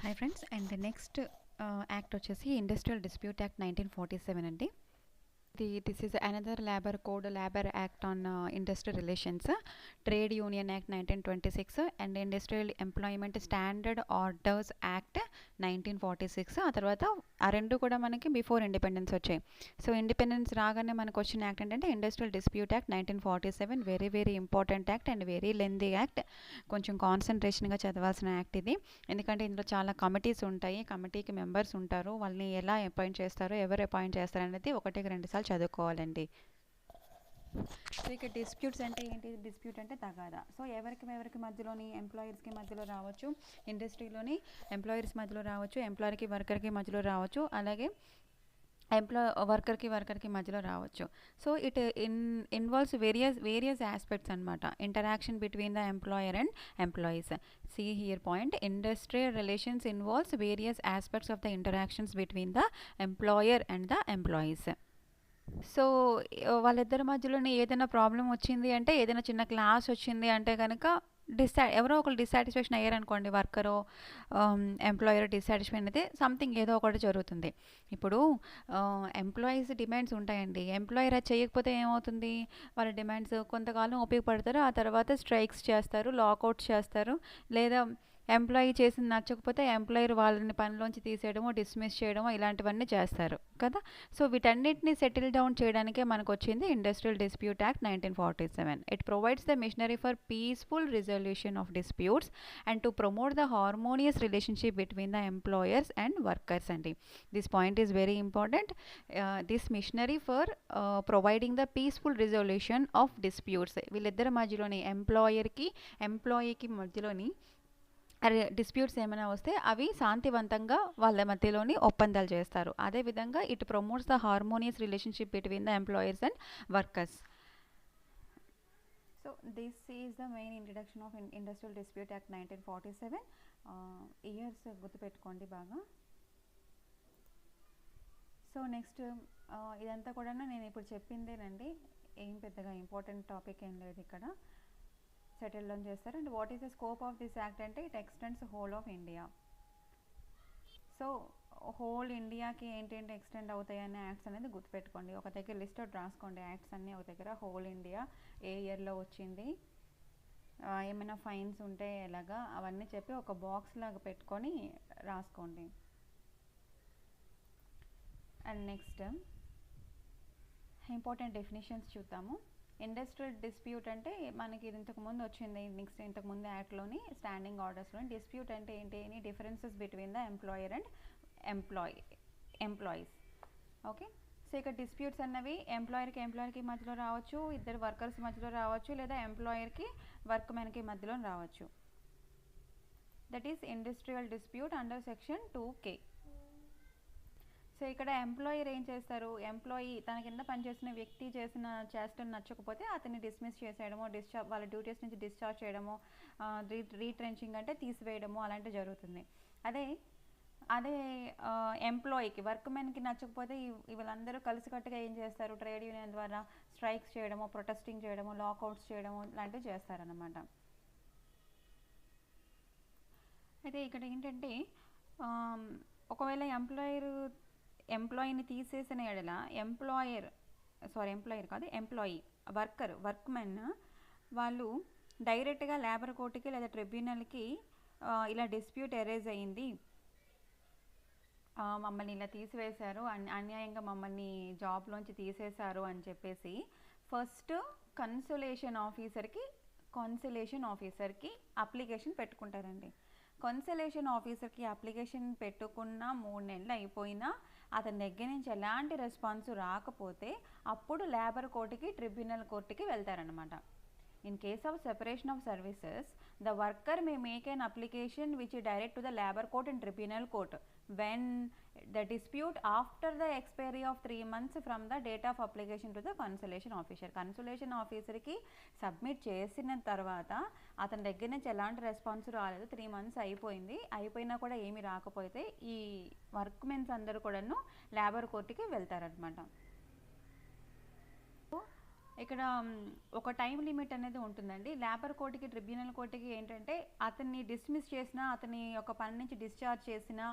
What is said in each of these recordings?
Hi friends. And next act వచ్చేసి industrial dispute act 1947 అండి. This is another labor code, labor act on industrial relations, trade union act 1926 and industrial employment standard orders act 1946. ఆ తర్వాత ఆ రెండు కూడా మనకి before independence వచ్చాయి. So independence రాగానే మనకు వచ్చిన యాక్ట్ ఏంటంటే industrial dispute act 1947. Very very important act and very lengthy act. కొంచెం కాన్సన్ట్రేషన్గా చదవాల్సిన యాక్ట్ ఇది. ఎందుకంటే ఇందులో చాలా కమిటీస్ ఉంటాయి, కమిటీకి మెంబర్స్ ఉంటారు, వాళ్ళని ఎలా అపాయింట్ చేస్తారు, ఎవరు అపాయింట్ చేస్తారు అనేది ఒకటికి రెండు సార్లు చదువుకోవాలండి. సో ఇక డిస్ప్యూట్స్ అంటే ఏంటి? డిస్ప్యూట్ అంటే తగాదా. సో ఎవరికి మధ్యలోని ఎంప్లాయర్స్కి మధ్యలో రావచ్చు, ఇండస్ట్రీలోని ఎంప్లాయర్స్ మధ్యలో రావచ్చు, ఎంప్లాయర్కి వర్కర్కి మధ్యలో రావచ్చు, అలాగే వర్కర్కి మధ్యలో రావచ్చు. So it involves various aspects అనమాట. Interaction between the employer and employees. See here point, industrial relations involves various aspects of the interactions between the employer and the employees. So వాళ్ళిద్దరి మధ్యలోనే ఏదైనా ప్రాబ్లం వచ్చింది అంటే, ఏదైనా చిన్న క్లాస్ వచ్చింది అంటే కనుక ఎవరో ఒకరు డిస్సాటిస్ఫాక్షన్ అయ్యారనుకోండి, వర్కరో ఎంప్లాయర్ డిస్సాటిస్ఫాక్షన్ అయితే సంథింగ్ ఏదో ఒకటి జరుగుతుంది. ఇప్పుడు ఎంప్లాయీస్ డిమాండ్స్ ఉంటాయండి. ఎంప్లాయర్ అది చేయకపోతే ఏమవుతుంది? వాళ్ళ డిమాండ్స్ కొంతకాలం ఉపయోగపడతారు, ఆ తర్వాత స్ట్రైక్స్ చేస్తారు, లాకౌట్స్ చేస్తారు, లేదా ఎంప్లాయీ చేసింది నచ్చకపోతే ఎంప్లాయర్ వాళ్ళని పనిలోంచి తీసేయడమో, డిస్మిస్ చేయడమో ఇలాంటివన్నీ చేస్తారు కదా. సో వీటన్నిటిని సెటిల్ డౌన్ చేయడానికే మనకు వచ్చింది industrial dispute act 1947. It provides the machinery for peaceful resolution of disputes and to promote the harmonious relationship between the employers and workers అండి. This point is very important. This machinery for providing the peaceful resolution of disputes, వీళ్ళిద్దరి మధ్యలోని ఎంప్లాయీకి మధ్యలోని disputes ఏమైనా వస్తే అవి శాంతివంతంగా వాళ్ళ మధ్యలోని ఒప్పందాలు చేస్తారు. అదేవిధంగా it promotes the harmonious relationship between the employers and workers. So this is the main introduction of industrial dispute act 1947. Years గుర్తుపెట్టుకోండి బాగా. సో నెక్స్ట్ ఇదంతా కూడా నేను ఇప్పుడు చెప్పిందేనండి, ఏం పెద్దగా ఇంపార్టెంట్ టాపిక్ ఏం లేదు ఇక్కడ. సెటిల్ డౌన్ చేస్తారు. And what is the scope of this act అంటే it extends whole of India. So whole ఇండియాకి ఏంటంటే ఎక్స్టెండ్ అవుతాయి అనే యాక్ట్స్ అనేది గుర్తుపెట్టుకోండి. ఒక దగ్గర లిస్ట్ అవుట్ రాసుకోండి యాక్ట్స్ అన్నీ ఒక దగ్గర. హోల్ ఇండియా ఏ ఇయర్లో వచ్చింది, ఏమైనా ఫైన్స్ ఉంటే ఎలాగా అవన్నీ చెప్పి ఒక బాక్స్ లాగా పెట్టుకొని రాసుకోండి. అండ్ నెక్స్ట్ ఇంపార్టెంట్ డెఫినేషన్స్ చూద్దాము. ఇండస్ట్రియల్ డిస్ప్యూట్ అంటే మనకి ఇంతకుముందు వచ్చింది, ఇంతకుముందు యాక్ట్లోని స్టాండింగ్ ఆర్డర్స్లోని. డిస్ప్యూట్ అంటే ఏంటి? Any differences between the employer and employees. Okay. So ఇక్కడ డిస్ప్యూట్స్ అన్నవి ఎంప్లాయర్కి మధ్యలో రావచ్చు, ఇద్దరు వర్కర్స్ మధ్యలో రావచ్చు, లేదా ఎంప్లాయర్కి వర్క్మెన్కి మధ్యలో రావచ్చు. That is industrial dispute under section 2K. So ఇక్కడ ఎంప్లాయర్ ఏం చేస్తారు? ఎంప్లాయీ తన కింద పనిచేసిన వ్యక్తి చేష్టం నచ్చకపోతే అతన్ని డిస్మిస్ చేసేయడమో, వాళ్ళ డ్యూటీస్ నుంచి డిశ్చార్జ్ చేయడమో, రీట్రెంచింగ్ అంటే తీసివేయడమో అలాంటివి జరుగుతుంది. అదే ఎంప్లాయీకి వర్క్మెన్కి నచ్చకపోతే వీళ్ళందరూ కలిసికట్టుగా ఏం చేస్తారు? ట్రేడ్ యూనియన్ ద్వారా స్ట్రైక్స్ చేయడమో, ప్రొటెస్టింగ్ చేయడమో, లాకౌట్స్ చేయడమో లాంటివి చేస్తారన్నమాట. అయితే ఇక్కడ ఏంటంటే ఒకవేళ ఎంప్లాయీని తీసేసిన ఎడల వర్క్మెన్ వాళ్ళు డైరెక్ట్గా లేబర్ కోర్టుకి లేదా ట్రిబ్యునల్కి ఇలా డిస్ప్యూట్ ఎరేజ్ అయ్యింది, మమ్మల్ని ఇలా తీసివేశారు, అన్యాయంగా మమ్మల్ని జాబ్లోంచి తీసేశారు అని చెప్పేసి ఫస్ట్ కన్సలేషన్ ఆఫీసర్కి అప్లికేషన్ పెట్టుకుంటారండి. కన్సలేషన్ ఆఫీసర్కి అప్లికేషన్ పెట్టుకున్న 3 నెలలు అయిపోయినా అతని దగ్గర నుంచి ఎలాంటి రెస్పాన్స్ రాకపోతే అప్పుడు లేబర్ కోర్టుకి, ట్రిబ్యునల్ కోర్టుకి వెళ్తారనమాట. In case of separation of services, the worker may make an application which is direct to the labor court and tribunal court when the dispute after the expiry of 3 months from the date of application to the consolation officer. Consolation officer ki submit చేసిన తర్వాత అతని దగ్గర నుంచి ఎలాంటి response రాలేదు, 3 months అయిపోయినా కూడా ఏమీ రాకపోతే ఈ వర్క్మెన్స్ అందరూ కూడాను లేబర్ కోర్టుకి వెళ్తారనమాట. ఇక్కడ ఒక టైం లిమిట్ అనేది ఉంటుందండి. లేబర్ కోర్టుకి, ట్రిబ్యునల్ కోర్టుకి ఏంటంటే అతన్ని డిస్మిస్ చేసినా, అతని ఒక పని నుంచి డిశ్చార్జ్ చేసినా,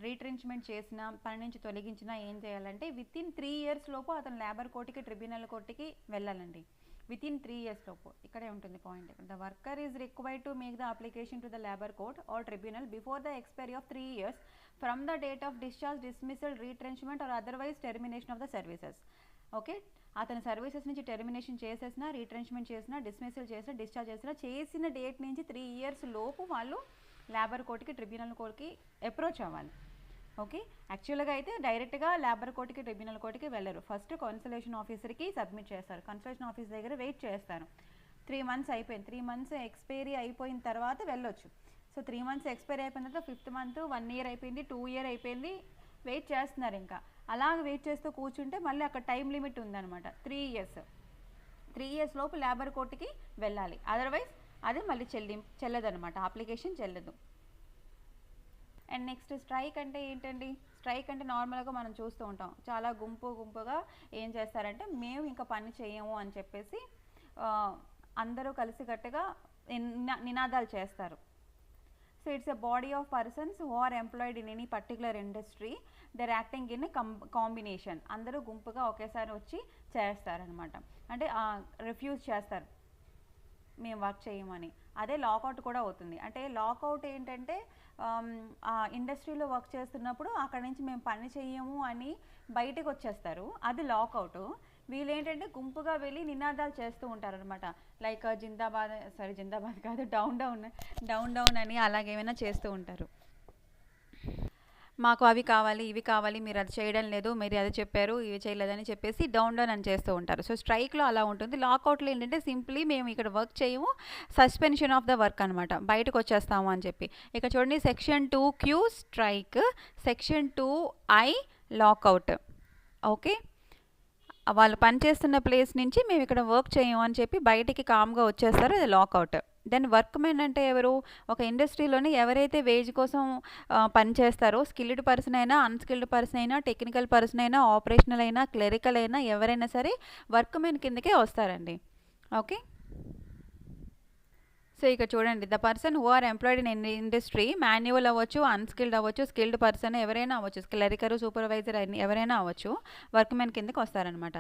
రీట్రెంచ్మెంట్ చేసినా, పని నుంచి తొలగించినా ఏం చేయాలంటే వితిన్ 3 years లోపు అతను లేబర్ కోర్టుకి, ట్రిబ్యునల్ కోర్టుకి వెళ్ళాలండి. వితిన్ 3 years లోపు. ఇక్కడే ఉంటుంది point. The worker is required to make the application to the labour court or tribunal before the expiry of 3 years from the date of discharge, dismissal, retrenchment or otherwise termination of the services. Okay, అతను services నుంచి termination చేసేసినా, retrenchment చేసినా, dismissal చేసినా, discharge చేసినా చేసిన date నుంచి 3 years లోపు వాళ్ళు లేబర్ కోర్టుకి, ట్రిబ్యునల్ కోర్టుకి అప్రోచ్ అవ్వాలి. ఓకే, యాక్చువల్గా అయితే డైరెక్ట్గా లేబర్ కోర్టుకి, ట్రిబ్యునల్ కోర్టుకి వెళ్ళరు. ఫస్ట్ కన్సలేషన్ ఆఫీసర్కి సబ్మిట్ చేస్తారు. కన్సలేషన్ ఆఫీస్ దగ్గర వెయిట్ చేస్తారు. 3 months అయిపోయింది, 3 months ఎక్స్పైరీ అయిపోయిన తర్వాత వెళ్ళొచ్చు. సో 3 months ఎక్స్పైరీ అయిపోయిన తర్వాత 5th month 1 year అయిపోయింది, 2 year అయిపోయింది, వెయిట్ చేస్తున్నారు. ఇంకా అలాగ వెయిట్ చేస్తూ కూర్చుంటే మళ్ళీ అక్కడ టైం లిమిట్ ఉందన్నమాట. 3 years. 3 years లోపు లేబర్ కోర్టుకి వెళ్ళాలి. అదర్వైజ్ అది మళ్ళీ చెల్లదనమాట, అప్లికేషన్ చెల్లదు. అండ్ నెక్స్ట్ స్ట్రైక్ అంటే ఏంటండి? స్ట్రైక్ అంటే నార్మల్గా మనం చూస్తూ ఉంటాం, చాలా గుంపుగా ఏం చేస్తారంటే మేము ఇంకా పని చేయము అని చెప్పేసి అందరూ కలిసికట్టుగా నినాదాలు చేస్తారు. So it's a body of persons who are employed in any particular industry. They're acting in a combination. అందరూ గుంపుగా ఒకేసారి వచ్చి చేస్తారనమాట. అంటే రిఫ్యూజ్ చేస్తారు, మేము వర్క్ చేయమని. అదే లాకౌట్ కూడా అవుతుంది. అంటే లాకౌట్ ఏంటంటే ఇండస్ట్రీలో వర్క్ చేస్తున్నప్పుడు అక్కడ నుంచి మేము పని చేయము అని బయటకు వచ్చేస్తారు, అది లాకౌట్. వీళ్ళు ఏంటంటే గుంపుగా వెళ్ళి నినాదాలు చేస్తూ ఉంటారనమాట. లైక్ జిందాబాద్ కాదు, డౌన్ డౌన్ అని అలాగేమైనా చేస్తూ ఉంటారు. మాకు అవి కావాలి, ఇవి కావాలి, మీరు అది చేయడం లేదు, మీరు అది చెప్పారు, ఇవి చేయలేదని చెప్పేసి డౌన్ అని చేస్తూ ఉంటారు. సో స్ట్రైక్లో అలా ఉంటుంది. లాకౌట్లో ఏంటంటే సింప్లీ మేము ఇక్కడ వర్క్ చేయము, సస్పెన్షన్ ఆఫ్ ద వర్క్ అనమాట, బయటకు వచ్చేస్తాము అని చెప్పి. ఇక చూడండి, Section 2Q strike, Section 2I lockout. Okay, వాళ్ళు పనిచేస్తున్న ప్లేస్ నుంచి మేము ఇక్కడ వర్క్ చేయము అని చెప్పి బయటికి కామ్గా వచ్చేస్తారు, అది లాకౌట్. దెన్ వర్క్మెన్ అంటే ఎవరు? ఒక ఇండస్ట్రీలోని ఎవరైతే వేజ్ కోసం పనిచేస్తారో, స్కిల్డ్ పర్సన్ అయినా, అన్స్కిల్డ్ పర్సన్ అయినా, టెక్నికల్ పర్సన్ అయినా, ఆపరేషనల్ అయినా, క్లరికల్ అయినా, ఎవరైనా సరే వర్క్మెన్ కిందకే వస్తారండి. ఓకే, సో ఇక చూడండి, the person who are employed in industry, manual అవ్వచ్చు, అన్స్కిల్డ్ అవ్వచ్చు, స్కిల్డ్ పర్సన్ ఎవరైనా అవ్వచ్చు, క్లరికర్, సూపర్వైజర్ ఎవరైనా అవ్వచ్చు, వర్క్మెన్ కిందకి వస్తారనమాట.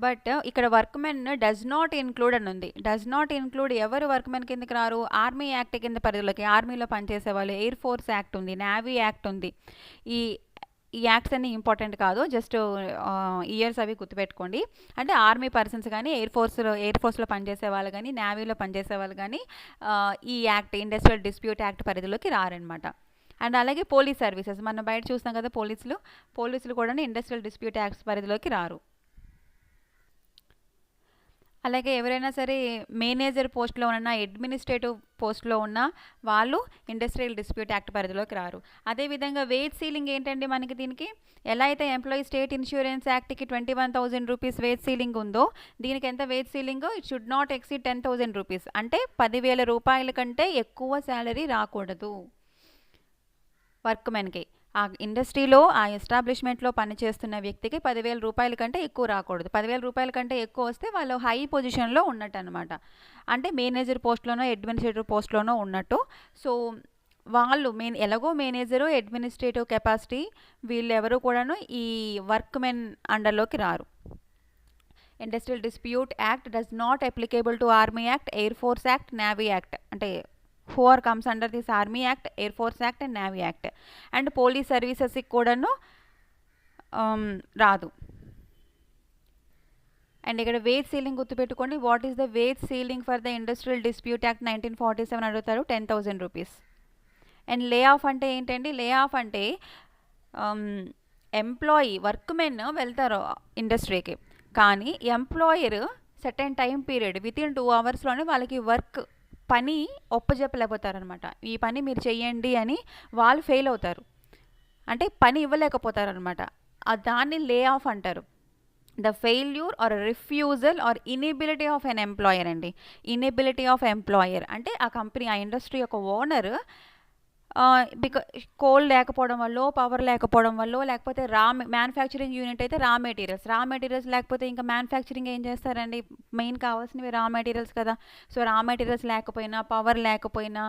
బట్ ఇక్కడ వర్క్మెన్ డస్ నాట్ ఇన్క్లూడ్ అని ఉంది. డస్ నాట్ ఇన్క్లూడ్ ఎవరు వర్క్మెన్ కిందకి రారు? ఆర్మీ యాక్ట్ కింద పరిధిలోకి, ఆర్మీలో పనిచేసే వాళ్ళు, ఎయిర్ ఫోర్స్ యాక్ట్ ఉంది, నేవీ యాక్ట్ ఉంది. ఈ యాక్ట్స్ అన్నీ ఇంపార్టెంట్ కాదు, జస్ట్ ఇయర్స్ అవి గుర్తుపెట్టుకోండి. అంటే ఆర్మీ పర్సన్స్ కానీ, ఎయిర్ ఫోర్స్లో పనిచేసే వాళ్ళు కానీ, నేవీలో పనిచేసే వాళ్ళు కానీ ఈ యాక్ట్, ఇండస్ట్రియల్ డిస్ప్యూట్ యాక్ట్ పరిధిలోకి రారనమాట. అండ్ అలాగే పోలీస్ సర్వీసెస్, మనం బయట చూస్తాం కదా, పోలీసులు కూడా ఇండస్ట్రియల్ డిస్ప్యూట్ యాక్ట్స్ పరిధిలోకి రారు. అలాగే ఎవరైనా సరే మేనేజర్ పోస్ట్లో ఉన్న, అడ్మినిస్ట్రేటివ్ పోస్ట్లో ఉన్న వాళ్ళు ఇండస్ట్రియల్ డిస్ప్యూట్ యాక్ట్ పరిధిలోకి రారు. అదేవిధంగా వేజ్ సీలింగ్ ఏంటండి మనకి? దీనికి ఎలా అయితే ఎంప్లాయీ స్టేట్ ఇన్సూరెన్స్ యాక్ట్కి 21,000 రూపీస్ వేజ్ సీలింగ్ ఉందో, దీనికి ఎంత wage ceiling? It should not exceed 10,000 rupees. అంటే 10,000 రూపాయల కంటే ఎక్కువ శాలరీ రాకూడదు వర్క్మెన్కి. ఆ ఇండస్ట్రీలో, ఆ ఎస్టాబ్లిష్మెంట్లో పనిచేస్తున్న వ్యక్తికి 10,000 రూపాయల కంటే ఎక్కువ రాకూడదు. 10,000 రూపాయల కంటే ఎక్కువ వస్తే వాళ్ళు హై పొజిషన్లో ఉన్నట్టు అనమాట. అంటే మేనేజర్ పోస్ట్లోనో, అడ్మినిస్ట్రేటివ్ పోస్ట్లోనో ఉన్నట్టు. సో వాళ్ళు ఎలాగో మేనేజరు, అడ్మినిస్ట్రేటివ్ కెపాసిటీ వీళ్ళెవరూ కూడాను ఈ వర్క్మెన్ అండర్లోకి రారు. Industrial dispute act does not applicable to army act, air force act, navy act. అంటే who are comes under this Army Act, Air Force Act and Navy Act. And police services కూడాను రాదు. And ఇక్కడ wage ceiling గుర్తుపెట్టుకోండి. What is the wage ceiling for the industrial dispute act 1947 అడుగుతారు, 10,000 rupees. And lay off అంటే ఏంటండి? Lay off అంటే employee, workmen వెళ్తారు ఇండస్ట్రీకి, కానీ employer certain time period within 2 అవర్స్లోనే వాళ్ళకి పని ఒప్పజెప్పలేకపోతారనమాట. ఈ పని మీరు చెయ్యండి అని వాళ్ళు ఫెయిల్ అవుతారు, అంటే పని ఇవ్వలేకపోతారనమాట. దాన్ని లే ఆఫ్ అంటారు. The failure or refusal or inability of an employer అండి. ఇనిబిలిటీ ఆఫ్ ఎంప్లాయర్ అంటే ఆ కంపెనీ, ఆ ఇండస్ట్రీ యొక్క ఓనర్ బికా కోల్ లేకపోవడం వల్లో, పవర్ లేకపోవడం వల్లో, లేకపోతే మ్యానుఫ్యాక్చరింగ్ యూనిట్ అయితే రా మెటీరియల్స్ లేకపోతే ఇంకా మ్యానుఫ్యాక్చరింగ్ ఏం చేస్తారండి? మెయిన్ కావాల్సినవి రా మెటీరియల్స్ కదా! సో, రా మెటీరియల్స్ లేకపోయినా, పవర్ లేకపోయినా,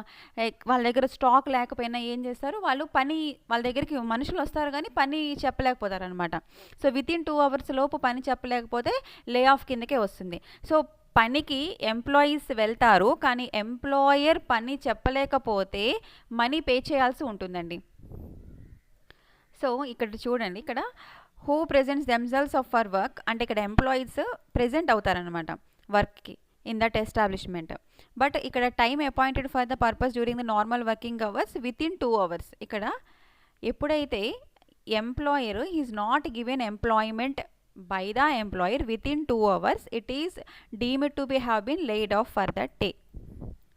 వాళ్ళ దగ్గర స్టాక్ లేకపోయినా ఏం చేస్తారు? వాళ్ళ దగ్గరికి మనుషులు వస్తారు కానీ పని చెప్పలేకపోతారనమాట. సో, వితిన్ 2 అవర్స్ లోపు పని చెప్పలేకపోతే లే ఆఫ్ కిందకే వస్తుంది. సో, పనికి ఎంప్లాయీస్ వెళ్తారు, కానీ ఎంప్లాయర్ పని చెప్పలేకపోతే మనీ పే చేయాల్సి ఉంటుందండి. సో, ఇక్కడ చూడండి, ఇక్కడ who presents themselves of for work అంటే ఇక్కడ ఎంప్లాయీస్ ప్రెజెంట్ అవుతారనమాట వర్క్కి ఇన్ దట్ ఎస్టాబ్లిష్మెంట్. బట్ ఇక్కడ time appointed for the purpose during the normal working hours within 2 hours. ఇక్కడ ఎప్పుడైతే employer is not given employment by the employer within 2 hours, it is deemed to be have been laid off for that day.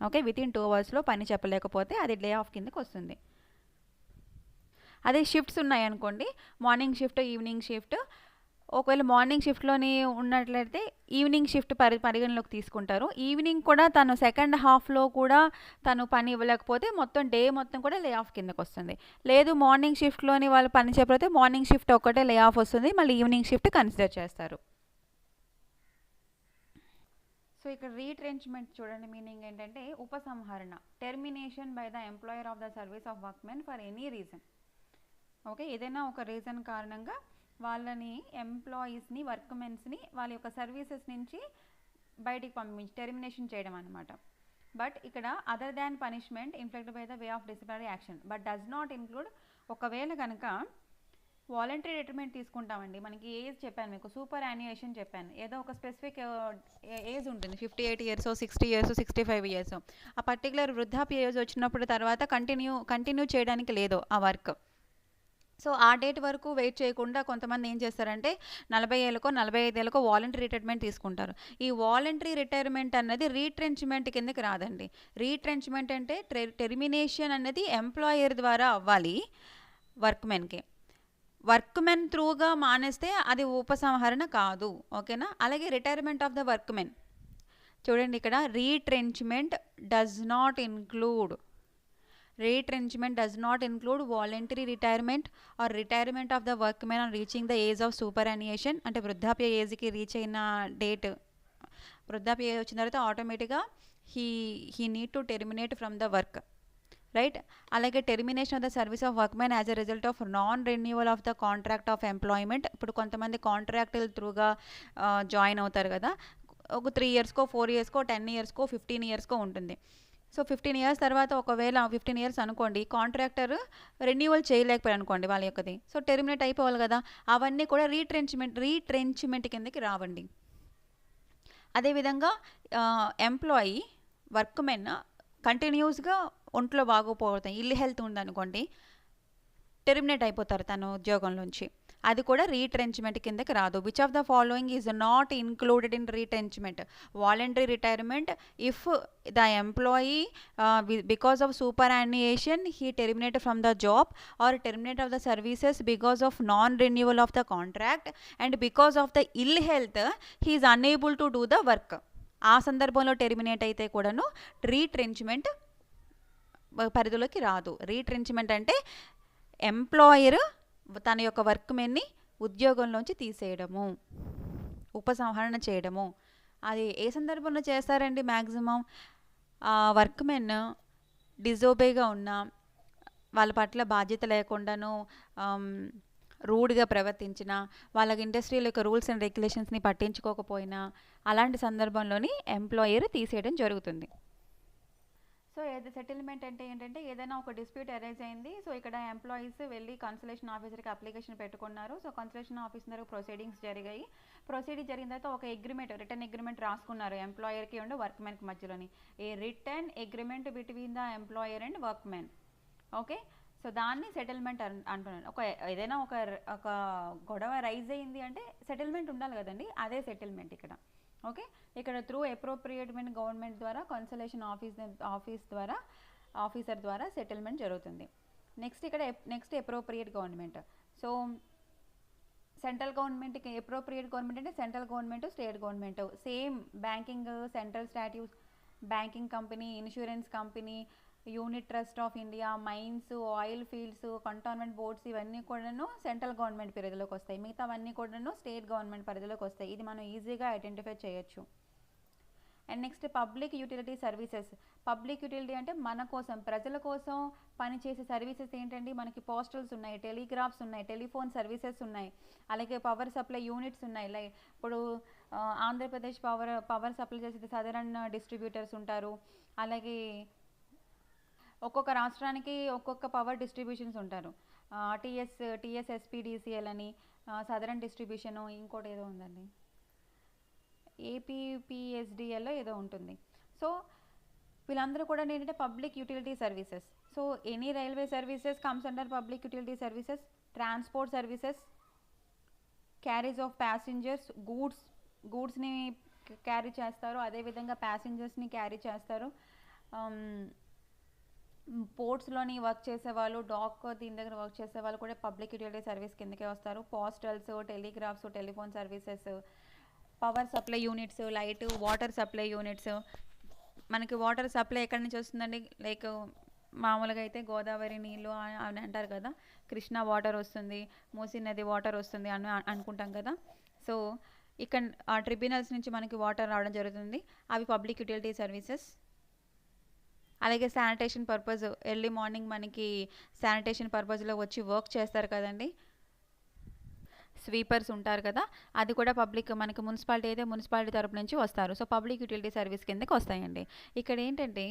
Okay, within 2 అవర్స్లో పని చెప్పలేకపోతే అది lay off కిందకి వస్తుంది. అదే shifts ఉన్నాయనుకోండి, morning shift, evening shift. ఒకవేళ morning షిఫ్ట్లోని ఉన్నట్లయితే evening shift పరిగణలోకి తీసుకుంటారు. ఈవినింగ్ కూడా తను సెకండ్ హాఫ్లో కూడా తను పని ఇవ్వలేకపోతే మొత్తం డే మొత్తం కూడా లే ఆఫ్ కిందకు వస్తుంది. లేదు మార్నింగ్ షిఫ్ట్లోని వాళ్ళు పని చెప్పకపోతే మార్నింగ్ షిఫ్ట్ ఒక్కటే లే ఆఫ్ వస్తుంది, మళ్ళీ ఈవినింగ్ షిఫ్ట్ కన్సిడర్ చేస్తారు. సో ఇక్కడ రీట్రెంచ్మెంట్ చూడండి, మీనింగ్ ఏంటంటే ఉపసంహరణ, termination by the employer of the service of workmen for any reason. Okay, ఏదైనా ఒక రీజన్ కారణంగా వాళ్ళని ఎంప్లాయీస్ని, వర్క్మెన్స్ని వాళ్ళ యొక్క సర్వీసెస్ నుంచి బయటికి పంపించి టెర్మినేషన్ చేయడం అనమాట. బట్ ఇక్కడ other than punishment inflicted by the way of disciplinary action but does not include. ఒకవేళ కనుక వాలంటరీ రిటైర్మెంట్ తీసుకుంటామండి, మనకి ఏజ్ చెప్పాను మీకు, సూపర్ యాన్యుయేషన్ చెప్పాను, ఏదో ఒక స్పెసిఫిక్ ఏజ్ ఉంటుంది, 58 ఇయర్స్, 60 ఇయర్స్, 65 ఇయర్స్, ఆ పర్టికులర్ వృద్ధాప్య ఏజ్ వచ్చినప్పుడు తర్వాత కంటిన్యూ చేయడానికి లేదు ఆ వర్క్. సో ఆ డేట్ వరకు వెయిట్ చేయకుండా కొంతమంది ఏం చేస్తారంటే 40 ఏళ్ళకో 45 ఏళ్ళకో వాలంటరీ రిటైర్మెంట్ తీసుకుంటారు. ఈ వాలంటరీ రిటైర్మెంట్ అన్నది రీట్రెంచ్మెంట్ కిందకి రాదండి. రీట్రెంచ్మెంట్ అంటే టెర్మినేషన్ అనేది ఎంప్లాయర్ ద్వారా అవ్వాలి వర్క్మెన్కి. వర్క్మెన్ త్రూగా మానేస్తే అది ఉపసంహరణ కాదు. ఓకేనా? అలాగే రిటైర్మెంట్ ఆఫ్ ద వర్క్మెన్ చూడండి, ఇక్కడ retrenchment does not include voluntary retirement or retirement of the workmen on reaching the age of superannuation. అంటే వృద్ధాప్య ఏజ్కి రీచ్ అయిన డేట్, వృద్ధాప్య ఏజ్ వచ్చిన తర్వాత ఆటోమేటిక్గా he need to terminate from the work, right? అలాగే termination of the service of workmen as a result of non renewal of the contract of employment. ఇప్పుడు కొంతమంది కాంట్రాక్టుల త్రూగా జాయిన్ అవుతారు కదా, ఒక 3 ఇయర్స్కో 4 ఇయర్స్కో 10 ఇయర్స్కో 15 ఇయర్స్కో ఉంటుంది. సో 15 ఇయర్స్ తర్వాత ఒకవేళ 15 ఇయర్స్ అనుకోండి, కాంట్రాక్టర్ రెన్యూవల్ చేయలేకపోయారు అనుకోండి వాళ్ళ యొక్కది, సో టెర్మినేట్ అయిపోవాలి కదా, అవన్నీ కూడా రీట్రెంచ్మెంట్ కిందకి రావండి. అదేవిధంగా ఎంప్లాయీ, వర్క్మెన్ కంటిన్యూస్గా ఒంట్లో బాగోపోతాయి, ఇల్ హెల్త్ ఉందనుకోండి, టెర్మినేట్ అయిపోతారు తన ఉద్యోగంలోంచి, అది కూడా రీట్రెంచ్మెంట్ కిందకి రాదు. Which of the following is not included in retrenchment? Voluntary retirement if the employee because of superannuation he terminate from the job or terminate of the services because of non renewal of the contract and because of the ill health he is unable to do the work. ఆ సందర్భంలో terminate అయితే కూడాను రీట్రెంచ్మెంట్ పరిధిలోకి రాదు. రీట్రెంచ్మెంట్ అంటే employer తన యొక్క వర్క్మెన్ని ఉద్యోగంలోంచి తీసేయడము, ఉపసంహరణ చేయడము. అది ఏ సందర్భంలో చేస్తారండి? మ్యాక్సిమం వర్క్మెన్ డిజోబేగా ఉన్నా, వాళ్ళ పట్ల బాధ్యత లేకుండాను రూడ్గా ప్రవర్తించిన, వాళ్ళకి ఇండస్ట్రీల యొక్క రూల్స్ అండ్ రెగ్యులేషన్స్ని పట్టించుకోకపోయినా, అలాంటి సందర్భంలోని ఎంప్లాయర్ తీసేయడం జరుగుతుంది. సో సెటిల్మెంట్ అంటే ఏంటంటే ఏదైనా ఒక డిస్ప్యూట్ అరైజ్ అయింది, సో ఇక్కడ ఎంప్లాయీస్ వెళ్ళి కన్సలేషన్ ఆఫీసర్కి అప్లికేషన్ పెట్టుకున్నారు. సో కన్సలేషన్ ఆఫీసర్ దగ్గర ప్రొసీడింగ్స్ జరిగాయి. ప్రొసీడింగ్ జరిగిన తర్వాత ఒక అగ్రిమెంట్, రిటర్న్ అగ్రిమెంట్ రాసుకున్నారు ఎంప్లాయర్కి అండ్ వర్క్మెన్కి మధ్యలోని. A written agreement between the employer and workmen. Okay, so దాన్ని సెటిల్మెంట్ అంటున్నాను. ఏదైనా ఒక గొడవ రైజ్ అయింది అంటే సెటిల్మెంట్ ఉండాలి కదండి, అదే సెటిల్మెంట్ ఇక్కడ. ఓకే, ఇక్కడ త్రూ అప్రోప్రియేట్మెంట్ గవర్నమెంట్ ద్వారా కన్సలేషన్ ఆఫీసర్ ద్వారా సెటిల్మెంట్ జరుగుతుంది. Next appropriate government. So central గవర్నమెంట్కి అప్రోప్రియేట్ గవర్నమెంట్ అంటే central government, state government same. Banking, central statutes, banking company, insurance company, unit trust of India, mines, oil fields, cantonment boards ఇవన్నీ కూడాను central government పరిధిలోకి వస్తాయి. మిగతావన్నీ కూడాను state government పరిధిలోకి వస్తాయి. ఇది మనం ఈజీగా ఐడెంటిఫై చేయొచ్చు. And next public utility services. Public utility అంటే మన కోసం, ప్రజల కోసం పనిచేసే సర్వీసెస్ ఏంటండి? మనకి పోస్టల్స్ ఉన్నాయి, టెలిగ్రాఫ్స్ ఉన్నాయి, టెలిఫోన్ సర్వీసెస్ ఉన్నాయి, అలాగే పవర్ సప్లై యూనిట్స్ ఉన్నాయి. లైక్ ఇప్పుడు ఆంధ్రప్రదేశ్ పవర్ సప్లై చేసే సదరన్ డిస్ట్రిబ్యూటర్స్ ఉంటారు. అలాగే ఒక్కొక్క రాష్ట్రానికి ఒక్కొక్క పవర్ డిస్ట్రిబ్యూషన్స్ ఉంటారు. టీఎస్ఎస్పీడీసీఎల్ అని, సదరన్ డిస్ట్రిబ్యూషను, ఇంకోటి ఏదో ఉందండి, ఏపీపీఎస్డిఎల్లో ఏదో ఉంటుంది. సో వీళ్ళందరూ కూడా ఏంటంటే public utility services. So any railway services comes under public utility services. Transport services, carriage of passengers, గూడ్స్ని క్యారీ చేస్తారు, అదేవిధంగా ప్యాసింజర్స్ని క్యారీ చేస్తారు. పోర్ట్స్లోని వర్క్ చేసేవాళ్ళు, దీని దగ్గర వర్క్ చేసే వాళ్ళు కూడా పబ్లిక్ యూటిలిటీ సర్వీస్ కిందకే వస్తారు. పోస్టల్స్, telegraphs, telephone services, power supply units, light, water supply units. మనకి వాటర్ సప్లై ఎక్కడి నుంచి వస్తుందండి? లైక్ మామూలుగా అయితే గోదావరి నీళ్ళు అని అంటారు కదా, కృష్ణా వాటర్ వస్తుంది, మూసీ నది వాటర్ వస్తుంది అని అనుకుంటాం కదా. సో ఇక్కడ ఆ ట్రిబ్యునల్స్ నుంచి మనకి వాటర్ రావడం జరుగుతుంది. అవి పబ్లిక్ యూటిలిటీ సర్వీసెస్. అలాగే శానిటేషన్ పర్పస్, ఎర్లీ మార్నింగ్ మనకి శానిటేషన్ పర్పస్లో వచ్చి వర్క్ చేస్తారు కదండి, స్వీపర్స్ ఉంటారు కదా, అది కూడా పబ్లిక్, మనకి మున్సిపాలిటీ అయితే మున్సిపాలిటీ తరపు నుంచి వస్తారు. సో పబ్లిక్ యూటిలిటీ సర్వీస్ కిందకి వస్తాయండి. ఇక్కడ ఏంటంటే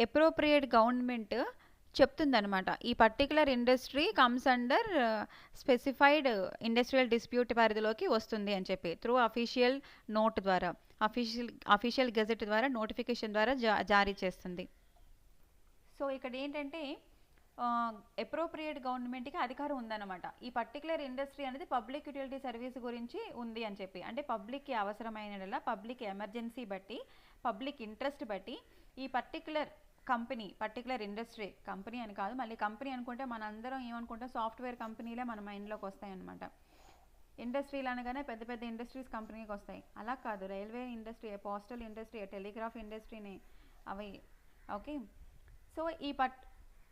అప్రోప్రియేట్ గవర్నమెంట్ చెప్తుందనమాట, ఈ particular industry comes under specified industrial dispute పరిధిలోకి వస్తుంది అని చెప్పి త్రూ అఫీషియల్ నోట్ ద్వారా, అఫీషియల్ గెజెట్ ద్వారా, నోటిఫికేషన్ ద్వారా జారీ చేస్తుంది. సో ఇక్కడ ఏంటంటే అప్రోప్రియేట్ గవర్నమెంట్కి అధికారం ఉందన్నమాట. ఈ పర్టికులర్ ఇండస్ట్రీ అనేది పబ్లిక్ యూటిలిటీ సర్వీస్ గురించి ఉంది అని చెప్పి, అంటే పబ్లిక్కి అవసరమైన, పబ్లిక్ ఎమర్జెన్సీ బట్టి, పబ్లిక్ ఇంట్రెస్ట్ బట్టి ఈ పర్టికులర్ ఇండస్ట్రీ, కంపెనీ అని కాదు, మళ్ళీ కంపెనీ అనుకుంటే మనందరం ఏమనుకుంటాం, సాఫ్ట్వేర్ కంపెనీలే మన మైండ్లోకి వస్తాయన్నమాట. ఇండస్ట్రీలు అనగానే పెద్ద పెద్ద ఇండస్ట్రీస్ కంపెనీకి వస్తాయి. అలా కాదు, railway industry, postal industry, telegraph ఇండస్ట్రీని అవి. ఓకే, సో ఈ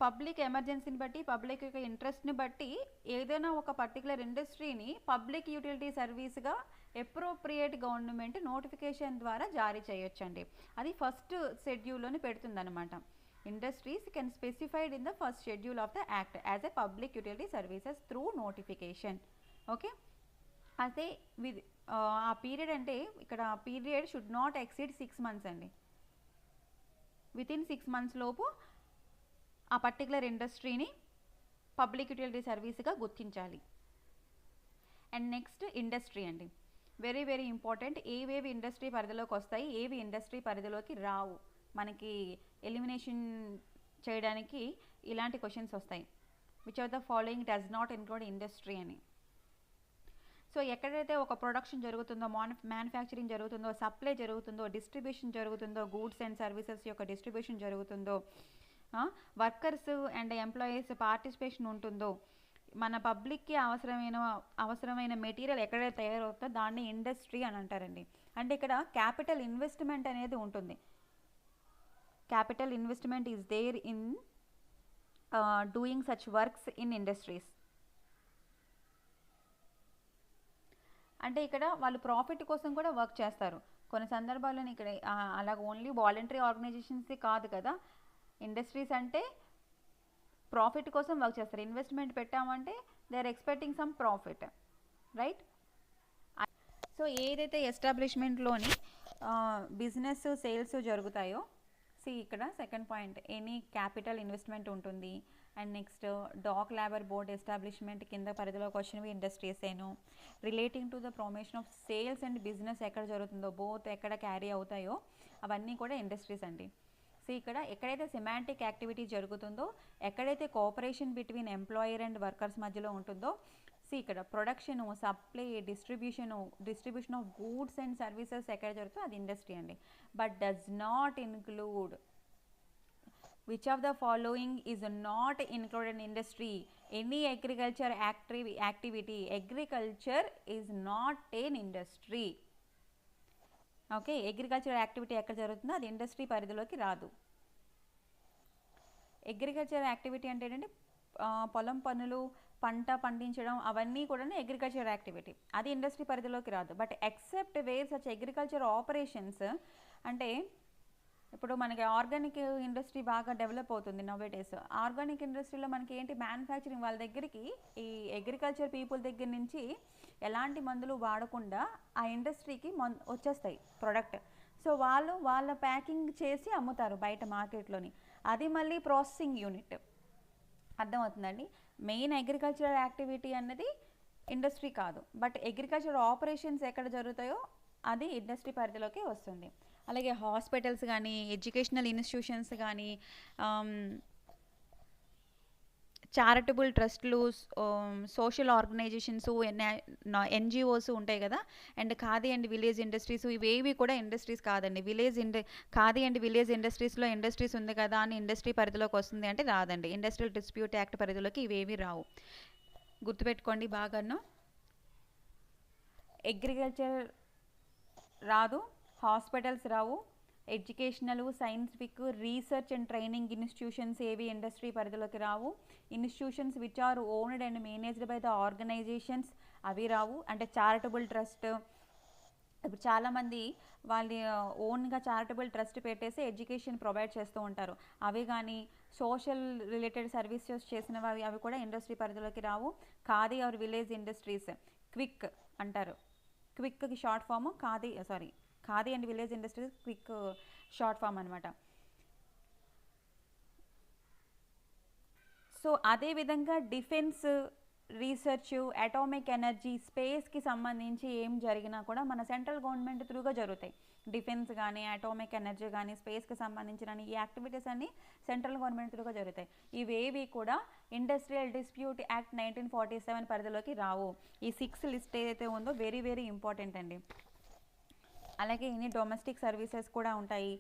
పబ్లిక్ ఎమర్జెన్సీని బట్టి, పబ్లిక్ యొక్క ఇంట్రెస్ట్ని బట్టి ఏదైనా ఒక పర్టికులర్ ఇండస్ట్రీని పబ్లిక్ యూటిలిటీ సర్వీస్గా అప్రోప్రియేట్ గవర్నమెంట్ నోటిఫికేషన్ ద్వారా జారీ చేయొచ్చండి. అది ఫస్ట్ షెడ్యూల్లోని పెడుతుందన్నమాట. Industries can specified in the first schedule of the act as a public utility services through notification. Okay, అయితే ఆ పీరియడ్ అంటే ఇక్కడ period should not exceed 6 months అండి. వితిన్ 6 months లోపు ఆ పర్టికులర్ ఇండస్ట్రీని పబ్లిక్ యూటిలిటీ సర్వీస్గా గుర్తించాలి. అండ్ నెక్స్ట్ ఇండస్ట్రీ అండి, వెరీ వెరీ ఇంపార్టెంట్. ఏవేవి ఇండస్ట్రీ పరిధిలోకి వస్తాయి, ఏవి ఇండస్ట్రీ పరిధిలోకి రావు, మనకి ఎలిమినేషన్ చేయడానికి ఇలాంటి క్వశ్చన్స్ వస్తాయి. Which of the following does not include industry అని. సో ఎక్కడైతే ఒక ప్రొడక్షన్ జరుగుతుందో, మ్యానుఫ్యాక్చరింగ్ జరుగుతుందో, సప్లై జరుగుతుందో, డిస్ట్రిబ్యూషన్ జరుగుతుందో, గూడ్స్ అండ్ సర్వీసెస్ యొక్క డిస్ట్రిబ్యూషన్ జరుగుతుందో, వర్కర్స్ అండ్ ఎంప్లాయీస్ పార్టిసిపేషన్ ఉంటుందో, మన పబ్లిక్కి అవసరమైన మెటీరియల్ ఎక్కడైతే తయారవుతుందో దాన్ని ఇండస్ట్రీ అని అంటారండి. అంటే ఇక్కడ క్యాపిటల్ ఇన్వెస్ట్మెంట్ అనేది ఉంటుంది. Capital investment is there in doing such works in industries. అంటే ఇక్కడ వాళ్ళు ప్రాఫిట్ కోసం కూడా వర్క్ చేస్తారు కొన్ని సందర్భాల్లో. ఇక్కడ అలాగ ఓన్లీ వాలంటరీ ఆర్గనైజేషన్స్ కాదు కదా, ఇండస్ట్రీస్ అంటే ప్రాఫిట్ కోసం వర్క్ చేస్తారు. ఇన్వెస్ట్మెంట్ పెట్టామంటే they are expecting some profit, right? So ఏదైతే ఎస్టాబ్లిష్మెంట్లోని బిజినెస్ సేల్స్ జరుగుతాయో, ఇక్కడ second point, any capital investment ఉంటుంది. And next dock labour board establishment కింద పరిధిలోకి వచ్చినవి ఇండస్ట్రీస్ ఏను. Relating to the promotion of sales and business ఎక్కడ జరుగుతుందో, బోత్ ఎక్కడ క్యారీ అవుతాయో అవన్నీ కూడా ఇండస్ట్రీస్ అండి. సో ఇక్కడ ఎక్కడైతే సెమాంటిక్ యాక్టివిటీ జరుగుతుందో, ఎక్కడైతే cooperation between employer and workers మధ్యలో ఉంటుందో, ఇక్కడ production, supply, distribution of goods and services ఎక్కడ జరుగుతుందో అది ఇండస్ట్రీ అండి. But does not include, which of the following is not included in industry? Any agriculture activity. Agriculture is not an industry. Okay, agriculture activity ఎక్కడ జరుగుతుందో అది industry పరిధిలోకి రాదు. Agriculture activity అంటే ఏంటంటే పొలం పనులు, పంట పండించడం అవన్నీ కూడా అగ్రికల్చర్ యాక్టివిటీ, అది ఇండస్ట్రీ పరిధిలోకి రాదు. But except wear such agriculture operations, అంటే ఇప్పుడు మనకి ఆర్గానిక్ ఇండస్ట్రీ బాగా డెవలప్ అవుతుంది నవ్ డేస్. ఆర్గానిక్ ఇండస్ట్రీలో మనకి ఏంటి, మ్యానుఫ్యాక్చరింగ్ వాళ్ళ దగ్గరికి ఈ అగ్రికల్చర్ పీపుల్ దగ్గర నుంచి ఎలాంటి మందులు వాడకుండా ఆ ఇండస్ట్రీకి వచ్చేస్తాయి ప్రోడక్ట్. సో వాళ్ళు వాళ్ళ ప్యాకింగ్ చేసి అమ్ముతారు బయట మార్కెట్లోని, అది మళ్ళీ ప్రాసెసింగ్ యూనిట్. అర్థమవుతుందండి. మెయిన్ అగ్రికల్చరల్ యాక్టివిటీ అన్నది ఇండస్ట్రీ కాదు, బట్ అగ్రికల్చర్ ఆపరేషన్స్ ఎక్కడ జరుగుతాయో అది ఇండస్ట్రీ పరిధిలోకి వస్తుంది. అలాగే హాస్పిటల్స్ కానీ, ఎడ్యుకేషనల్ ఇన్స్టిట్యూషన్స్ కానీ, చారిటబుల్ ట్రస్ట్లు, సోషల్ ఆర్గనైజేషన్స్, ఎన్జిఓస్ ఉంటాయి కదా, and khadi and village industries, ఇవేవి కూడా ఇండస్ట్రీస్ కాదండి. ఖాదీ అండ్ విలేజ్ ఇండస్ట్రీస్లో ఇండస్ట్రీస్ ఉంది కదా అని ఇండస్ట్రీ పరిధిలోకి వస్తుంది అంటే రాదండి. ఇండస్ట్రియల్ డిస్ప్యూట్ యాక్ట్ పరిధిలోకి ఇవేవి రావు, గుర్తుపెట్టుకోండి బాగాను. అగ్రికల్చర్ రాదు, హాస్పిటల్స్ రావు, educational, scientific, research and training institutions ఏవి ఇండస్ట్రీ పరిధిలోకి రావు. Institutions which are owned and managed by the organisations అవి రావు. అంటే చారిటబుల్ ట్రస్ట్, ఇప్పుడు చాలామంది వాళ్ళ ఓన్గా చారిటబుల్ ట్రస్ట్ పెట్టేసి ఎడ్యుకేషన్ ప్రొవైడ్ చేస్తూ ఉంటారు, అవి కానీ సోషల్ రిలేటెడ్ సర్వీసెస్ చేసినవి అవి కూడా ఇండస్ట్రీ పరిధిలోకి రావు. Khadi or village industries, KVIC అంటారు, క్విక్కి short form Khadi and village industries KVIC short form అనమాట. సో అదేవిధంగా డిఫెన్స్, రీసెర్చ్, అటామిక్ ఎనర్జీ, స్పేస్కి సంబంధించి ఏం జరిగినా కూడా మన సెంట్రల్ గవర్నమెంట్ త్రూగా జరుగుతాయి. డిఫెన్స్ కానీ, అటామిక్ ఎనర్జీ కానీ, స్పేస్కి సంబంధించిన ఈ యాక్టివిటీస్ అన్నీ సెంట్రల్ గవర్నమెంట్ త్రూగా జరుగుతాయి. ఇవేవి కూడా ఇండస్ట్రియల్ డిస్ప్యూట్ యాక్ట్ 1947 పరిధిలోకి రావు. ఈ 6 లిస్ట్ ఏదైతే ఉందో వెరీ వెరీ ఇంపార్టెంట్ అండి. అలాగే ఇన్ని డొమెస్టిక్ సర్వీసెస్ కూడా ఉంటాయి.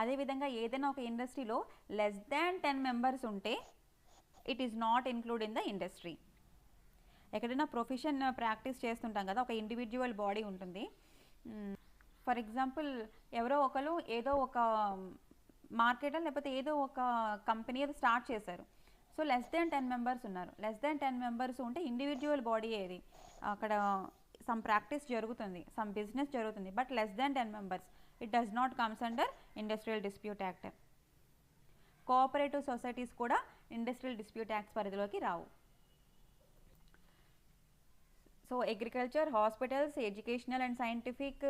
అదేవిధంగా ఏదైనా ఒక ఇండస్ట్రీలో లెస్ దాన్ 10 మెంబర్స్ ఉంటే it is not include in the industry. ఎక్కడైనా ప్రొఫెషన్ ప్రాక్టీస్ చేస్తుంటాం కదా, ఒక ఇండివిజువల్ బాడీ ఉంటుంది. ఫర్ ఎగ్జాంపుల్ ఎవరో ఒకరు ఏదో ఒక మార్కెట్ లేకపోతే ఏదో ఒక కంపెనీ ఏదో స్టార్ట్ చేశారు. సో లెస్ దాన్ 10 మెంబర్స్ ఉన్నారు. లెస్ దాన్ 10 మెంబర్స్ ఉంటే ఇండివిజువల్ బాడీ ఏది, అక్కడ సమ్ ప్రాక్టీస్ జరుగుతుంది, సమ్ బిజినెస్ జరుగుతుంది, but less than 10 members, it does not comes under industrial dispute act. Cooperative societies కూడా ఇండస్ట్రియల్ డిస్ప్యూట్ యాక్ట్స్ పరిధిలోకి రావు. So agriculture, hospitals, educational and scientific,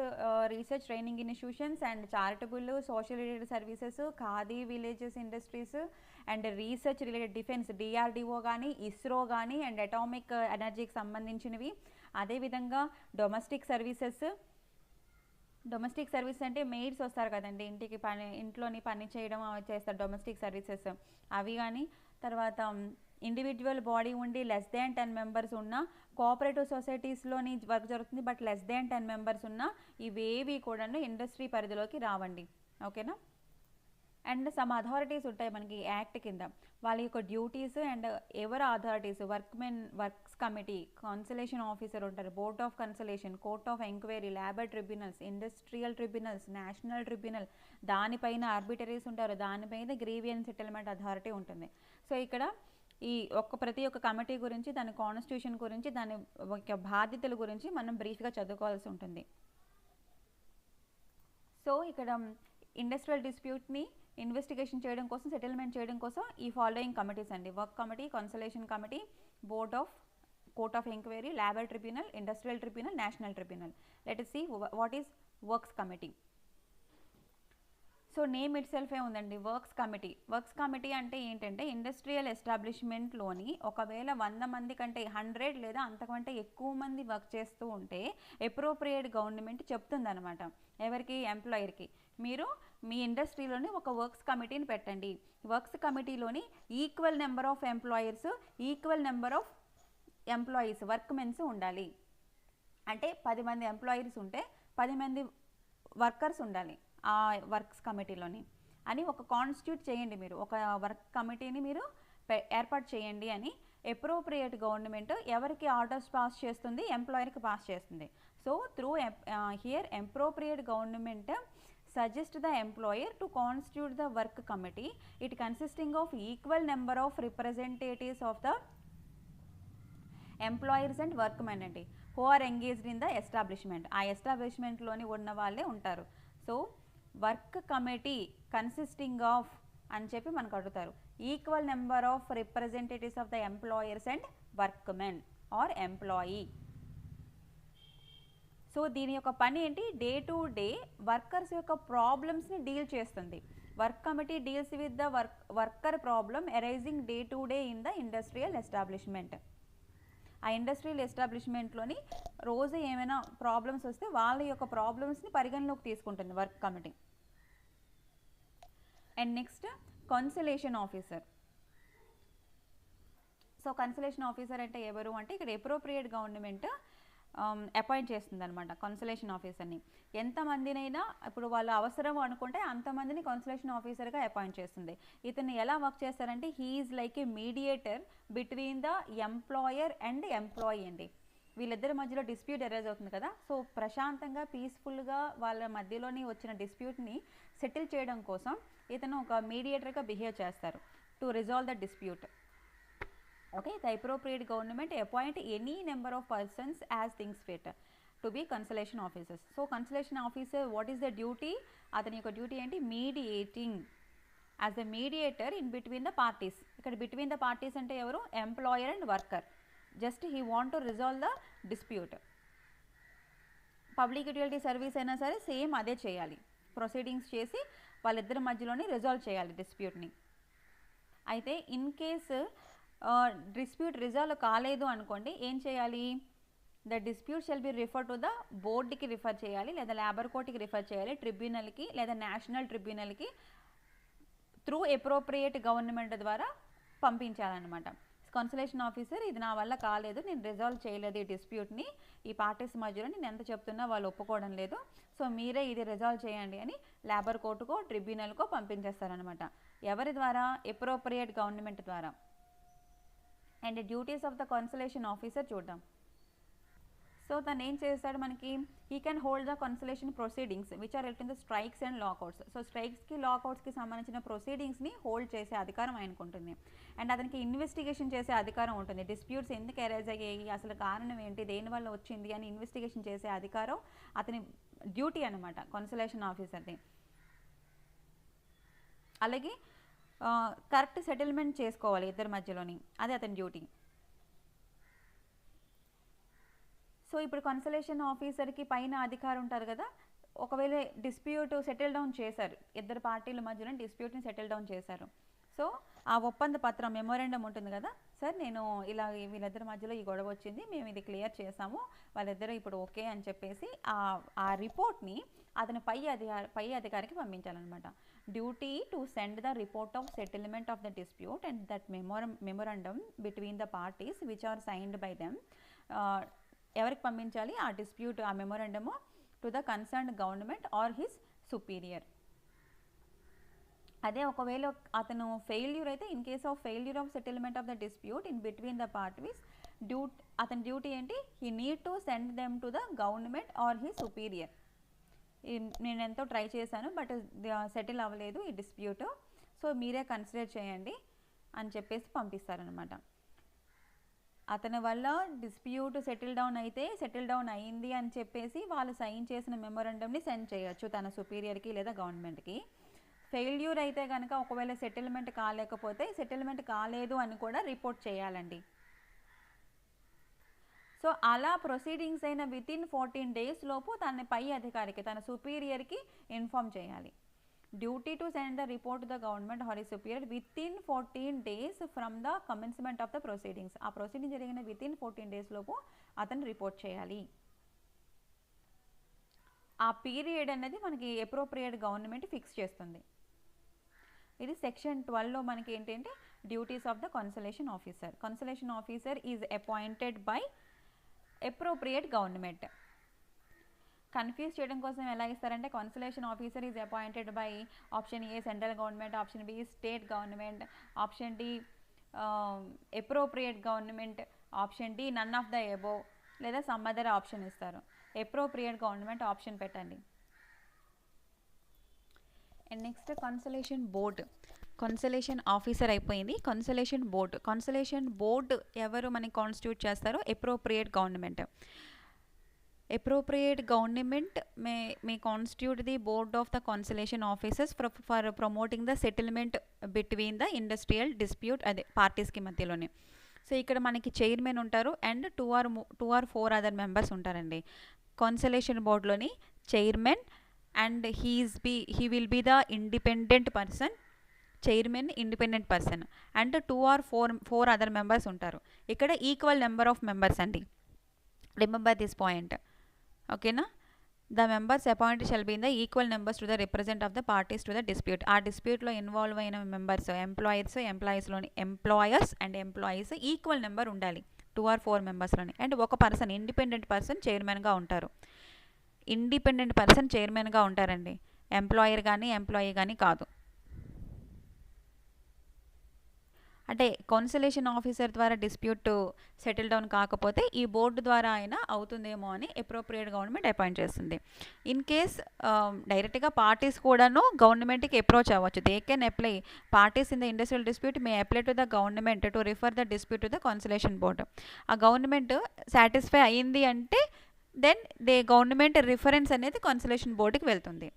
research training institutions and charitable, social related services, Khadi villages industries and research related defence, DRDO కానీ, ఇస్రో కానీ, and atomic ఎనర్జీకి సంబంధించినవి. అదేవిధంగా domestic services అంటే maids వస్తారు కదండి, ఇంట్లోని పని చేయడం చేస్తారు, డొమెస్టిక్ సర్వీసెస్ అవి కానీ. తర్వాత ఇండివిజువల్ బాడీ ఉండి లెస్ దాన్ 10 మెంబర్స్ ఉన్న, కోఆపరేటివ్ సొసైటీస్లోని వర్క్ జరుగుతుంది బట్ లెస్ దాన్ 10 మెంబర్స్ ఉన్న, ఇవేవి కూడా ఇండస్ట్రీ పరిధిలోకి రావండి. ఓకేనా. అండ్ సమ్ అథారిటీస్ ఉంటాయి మనకి యాక్ట్ కింద, వాళ్ళ యొక్క డ్యూటీస్ అండ్ ఎవరు authorities, works committee, conciliation officer ఉంటారు, board of conciliation, court of enquiry, labour tribunals, industrial tribunals, national tribunal, దానిపైన ఆర్బిటరీస్ ఉంటారు, దానిపైన గ్రీవియన్స్ సెటిల్మెంట్ అథారిటీ ఉంటుంది. సో ఇక్కడ ఈ ప్రతి ఒక్క కమిటీ గురించి, దాని కాన్స్టిట్యూషన్ గురించి, దాని యొక్క బాధ్యతల గురించి మనం బ్రీఫ్గా చదువుకోవాల్సి ఉంటుంది. సో ఇక్కడ ఇండస్ట్రియల్ డిస్ప్యూట్ని ఇన్వెస్టిగేషన్ చేయడం కోసం, సెటిల్మెంట్ చేయడం కోసం ఈ ఫాలోయింగ్ కమిటీస్ అండి: work committee, conciliation committee, court of enquiry, labour tribunal, industrial tribunal, national tribunal. Let us see what is works committee. So name it సెల్ఫే ఉందండి, వర్క్స్ కమిటీ అంటే ఏంటంటే ఇండస్ట్రియల్ ఎస్టాబ్లిష్మెంట్లోని ఒకవేళ 100 మంది కంటే 100 లేదా అంతకంటే ఎక్కువ మంది వర్క్ చేస్తూ ఉంటే అప్రోప్రియేట్ గవర్నమెంట్ చెప్తుంది అనమాట ఎవరికి, ఎంప్లాయర్కి, మీరు మీ ఇండస్ట్రీలోని ఒక వర్క్స్ కమిటీని పెట్టండి. వర్క్స్ కమిటీలోని equal number of employers, equal number of employees, workmens ఉండాలి. అంటే 10 మంది ఎంప్లాయీస్ ఉంటే 10 మంది వర్కర్స్ ఉండాలి ఆ వర్క్స్ కమిటీలోని అని ఒక కాన్స్టిట్యూట్ చేయండి. మీరు ఒక వర్క్ కమిటీని మీరు ఏర్పాటు చేయండి అని అప్రోప్రియేట్ గవర్నమెంట్ ఎవరికి ఆర్డర్స్ పాస్ చేస్తుంది, ఎంప్లాయర్కి పాస్ చేస్తుంది. So So through here appropriate government suggest the employer to constitute the work committee. It consisting of equal number of representatives of the employers and workmen అండి who are engaged in the establishment. ఆ ఎస్టాబ్లిష్మెంట్లోని ఉన్న వాళ్ళే ఉంటారు. So work committee consisting of అని చెప్పి మనకు అడుగుతారు. Equal number of representatives of the employers and workmen or employee. So దీని యొక్క పని ఏంటి, డే టు డే వర్కర్స్ యొక్క ప్రాబ్లమ్స్ని డీల్ చేస్తుంది. Work committee deals with the worker problem arising day to day in the industrial establishment. ఆ industrial ఎస్టాబ్లిష్మెంట్లోని రోజు ఏమైనా ప్రాబ్లమ్స్ వస్తే వాళ్ళ యొక్క ప్రాబ్లమ్స్ని పరిగణలోకి తీసుకుంటుంది work committee. And next consolation officer. So conciliation officer అంటే ఎవరు అంటే ఇక్కడ అప్రోప్రియేట్ గవర్నమెంట్ అపాయింట్ చేస్తుంది అనమాట కన్సలేషన్ ఆఫీసర్ని. ఎంతమందినైనా ఇప్పుడు వాళ్ళు అవసరం అనుకుంటే అంతమందిని కన్సలేషన్ ఆఫీసర్గా అపాయింట్ చేస్తుంది. ఇతన్ని ఎలా వర్క్ చేస్తారంటే he is like A mediator between the employer and employee అండి. వీళ్ళిద్దరి మధ్యలో డిస్ప్యూట్ అరైజ్ అవుతుంది కదా, సో ప్రశాంతంగా పీస్ఫుల్గా వాళ్ళ మధ్యలోని వచ్చిన డిస్ప్యూట్ని సెటిల్ చేయడం కోసం ఇతను ఒక మీడియేటర్గా బిహేవ్ చేస్తారు to resolve the dispute. Okay, the appropriate government appoint any number of persons as things fit to be consolation officers. So consolation officer, what is the duty? అతని యొక్క డ్యూటీ ఏంటి, mediating as the mediator in between the parties. ఇక్కడ between the parties అంటే ఎవరు, employer and worker. Just he want to resolve the dispute. Public utility service అయినా సరే same అదే చేయాలి, ప్రొసీడింగ్స్ చేసి వాళ్ళిద్దరి మధ్యలోనే రిజాల్వ్ చేయాలి డిస్ప్యూట్ని. అయితే ఇన్ కేసు డిస్ప్యూట్ రిజాల్వ్ కాలేదు అనుకోండి, ఏం చేయాలి, the dispute shall be refer to the బోర్డుకి రిఫర్ చేయాలి, లేదా లేబర్ కోర్టుకి రిఫర్ చేయాలి, ట్రిబ్యునల్కి లేదా నేషనల్ ట్రిబ్యునల్కి త్రూ అప్రోప్రియేట్ గవర్నమెంట్ ద్వారా పంపించాలన్నమాట. కన్సలేషన్ ఆఫీసర్ ఇది నా వల్ల కాలేదు, నేను రిజాల్వ్ చేయలేదు ఈ డిస్ప్యూట్ని, ఈ పార్టీస్ మధ్యలో నేను ఎంత చెప్తున్నా వాళ్ళు ఒప్పుకోవడం లేదు, సో మీరే ఇది రిజాల్వ్ చేయండి అని లేబర్ కోర్టుకో ట్రిబ్యునల్కో పంపించేస్తారనమాట. ఎవరి ద్వారా, అప్రోప్రియేట్ గవర్నమెంట్ ద్వారా. And duties of the conciliation officer చూద్దాం. సో తను ఏం చేస్తాడు మనకి, he can hold the conciliation proceedings which are related to strikes and lockouts. So స్ట్రైక్స్కి లాకౌట్స్కి సంబంధించిన ప్రొసీడింగ్స్ని హోల్డ్ చేసే అధికారం ఆయనకు ఉంటుంది. అండ్ అతనికి ఇన్వెస్టిగేషన్ చేసే అధికారం ఉంటుంది. డిస్ప్యూట్స్ ఎందుకు అరైజ్ అయ్యాయి, అసలు కారణం ఏంటి, దేనివల్ల వచ్చింది అని ఇన్వెస్టిగేషన్ చేసే అధికారం అతని డ్యూటీ అనమాట కన్సలేషన్ ఆఫీసర్ది. అలాగే కరెక్ట్ సెటిల్మెంట్ చేసుకోవాలి ఇద్దరి మధ్యలోని, అది అతని డ్యూటీ. సో ఇప్పుడు కన్సలేషన్ ఆఫీసర్కి పైన అధికారం ఉంటారు కదా, ఒకవేళ డిస్ప్యూట్ సెటిల్ డౌన్ చేశారు, ఇద్దరు పార్టీల మధ్యలో డిస్ప్యూట్ని సెటిల్ డౌన్ చేశారు. సో ఆ ఒప్పంద పత్రం మెమోరాండం ఉంటుంది కదా, సార్ నేను ఇలా వీళ్ళిద్దరి మధ్యలో ఈ గొడవ వచ్చింది, మేము ఇది క్లియర్ చేసాము, వాళ్ళిద్దరూ ఇప్పుడు ఓకే అని చెప్పేసి ఆ రిపోర్ట్ని అతని పై అధికారికి పంపించాలన్నమాట. Duty to send the report of settlement of the dispute and that memorandum between the parties which are signed by them. ఎవరికి పంపించాలి ఆ డిస్ప్యూట్, ఆ memorandum, to the concerned government or his superior. అదే ఒకవేళ అతను ఫెయిల్యూర్ అయితే, in case of failure of settlement of the dispute in between the parties, అతని duty ఏంటి, he need to send them to the government or he superior. నేను ఎంతో try చేశాను but settle అవ్వలేదు ఈ డిస్ప్యూట్, సో మీరే consider చేయండి అని చెప్పేసి పంపిస్తారనమాట. అతని వల్ల డిస్ప్యూట్ సెటిల్ డౌన్ అయితే సెటిల్ డౌన్ అయ్యింది అని చెప్పేసి వాళ్ళు సైన్ చేసిన మెమోరాండంని సెండ్ చేయొచ్చు తన సుపీరియర్కి లేదా గవర్నమెంట్కి. ఫెయిల్యూర్ అయితే కనుక ఒకవేళ సెటిల్మెంట్ కాలేకపోతే సెటిల్మెంట్ కాలేదు అని కూడా రిపోర్ట్ చేయాలండి. సో అలా ప్రొసీడింగ్స్ అయిన వితిన్ 14 days లోపు తన పై అధికారికి, తన సుపీరియర్కి ఇన్ఫామ్ చేయాలి. Duty to send the report to the government or his superior within 14 days from the commencement of the proceedings. ఆ ప్రొసీడింగ్ జరిగిన వితిన్ 14 days లోపు అతను రిపోర్ట్ చేయాలి. ఆ పీరియడ్ అనేది మనకి అప్రోప్రియేట్ గవర్నమెంట్ ఫిక్స్ చేస్తుంది. ఇది సెక్షన్ 12లో మనకి ఏంటంటే duties of the conciliation officer. Conciliation officer is appointed by appropriate government. Confuse చేయడం కోసం ఎలా ఇస్తారంటే, conciliation officer is appointed by option A central government, option B state government, option D appropriate government, option D none of the above, లేదా some other option ఇస్తారు. Appropriate government option పెట్టండి. And next conciliation board. Conciliation officer అయిపోయింది. Conciliation board ఎవరు మనకి constitute చేస్తారో appropriate government. Appropriate government may constitute the board of the consolation officers for promoting the settlement between the industrial dispute అదే పార్టీస్కి మధ్యలోనే. So ఇక్కడ మనకి చైర్మన్ ఉంటారు and two or four other members ఉంటారండి కాన్సలేషన్ బోర్డ్లోని. Chairman and he will be the independent person. Chairman independent person and two or four other members ఉంటారు. ఇక్కడ ఈక్వల్ నెంబర్ ఆఫ్ మెంబర్స్ అండి. Remember this point. ఓకేనా. The members appoint shall be in the equal numbers to the represent of the parties to the dispute. ఆ డిస్ప్యూట్లో involve అయిన members employers and employees equal number ఉండాలి 2 or 4 మెంబర్స్లోని. And ఒక person independent person చైర్మన్గా ఉంటారు. Independent person చైర్మన్గా ఉంటారండి, employer కానీ ఎంప్లాయీ కానీ కాదు. అంటే కన్సలేషన్ ఆఫీసర్ ద్వారా డిస్ప్యూట్ సెటిల్ డౌన్ కాకపోతే ఈ బోర్డు ద్వారా అయినా అవుతుందేమో అని అప్రోప్రియేట్ గవర్నమెంట్ అపాయింట్ చేస్తుంది. ఇన్ కేస్ డైరెక్ట్గా పార్టీస్ కూడాను గవర్నమెంట్కి అప్రోచ్ అవ్వచ్చు. They can apply. Parties in the industrial dispute May apply to the government to refer the dispute to the consolation board. ఆ గవర్నమెంట్ సాటిస్ఫై అయ్యింది అంటే దెన్ గవర్నమెంట్ రిఫరెన్స్ అనేది consolation బోర్డుకి వెళ్తుంది.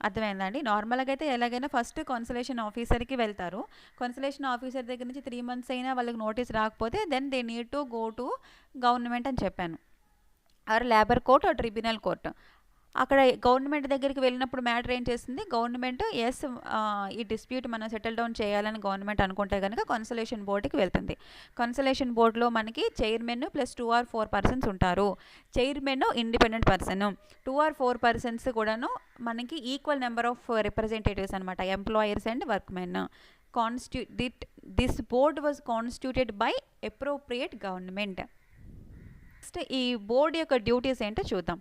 అర్థమైందండి. నార్మల్గా అయితే ఎలాగైనా ఫస్ట్ కన్సలేషన్ ఆఫీసర్కి వెళ్తారు. కన్సలేషన్ ఆఫీసర్ దగ్గర నుంచి 3 months అయినా వాళ్ళకి నోటీస్ రాకపోతే then they need to go to government అని చెప్పాను. Or labour court or tribunal court. అక్కడ గవర్నమెంట్ దగ్గరికి వెళ్ళినప్పుడు మ్యాటర్ ఏం చేస్తుంది, గవర్నమెంట్ ఎస్ ఈ డిస్ప్యూట్ మనం సెటిల్ డౌన్ చేయాలని గవర్నమెంట్ అనుకుంటే కనుక కన్సలేషన్ బోర్డుకి వెళ్తుంది. కన్సలేషన్ బోర్డులో మనకి చైర్మన్ ప్లస్ 2 or 4 persons ఉంటారు. Chairman independent person, 2 or 4 persons కూడాను మనకి ఈక్వల్ నెంబర్ ఆఫ్ రిప్రజెంటేటివ్స్ అనమాట, employers and workmen. This board was constituted by appropriate government. Next ఈ బోర్డు యొక్క డ్యూటీస్ ఏంటో చూద్దాం.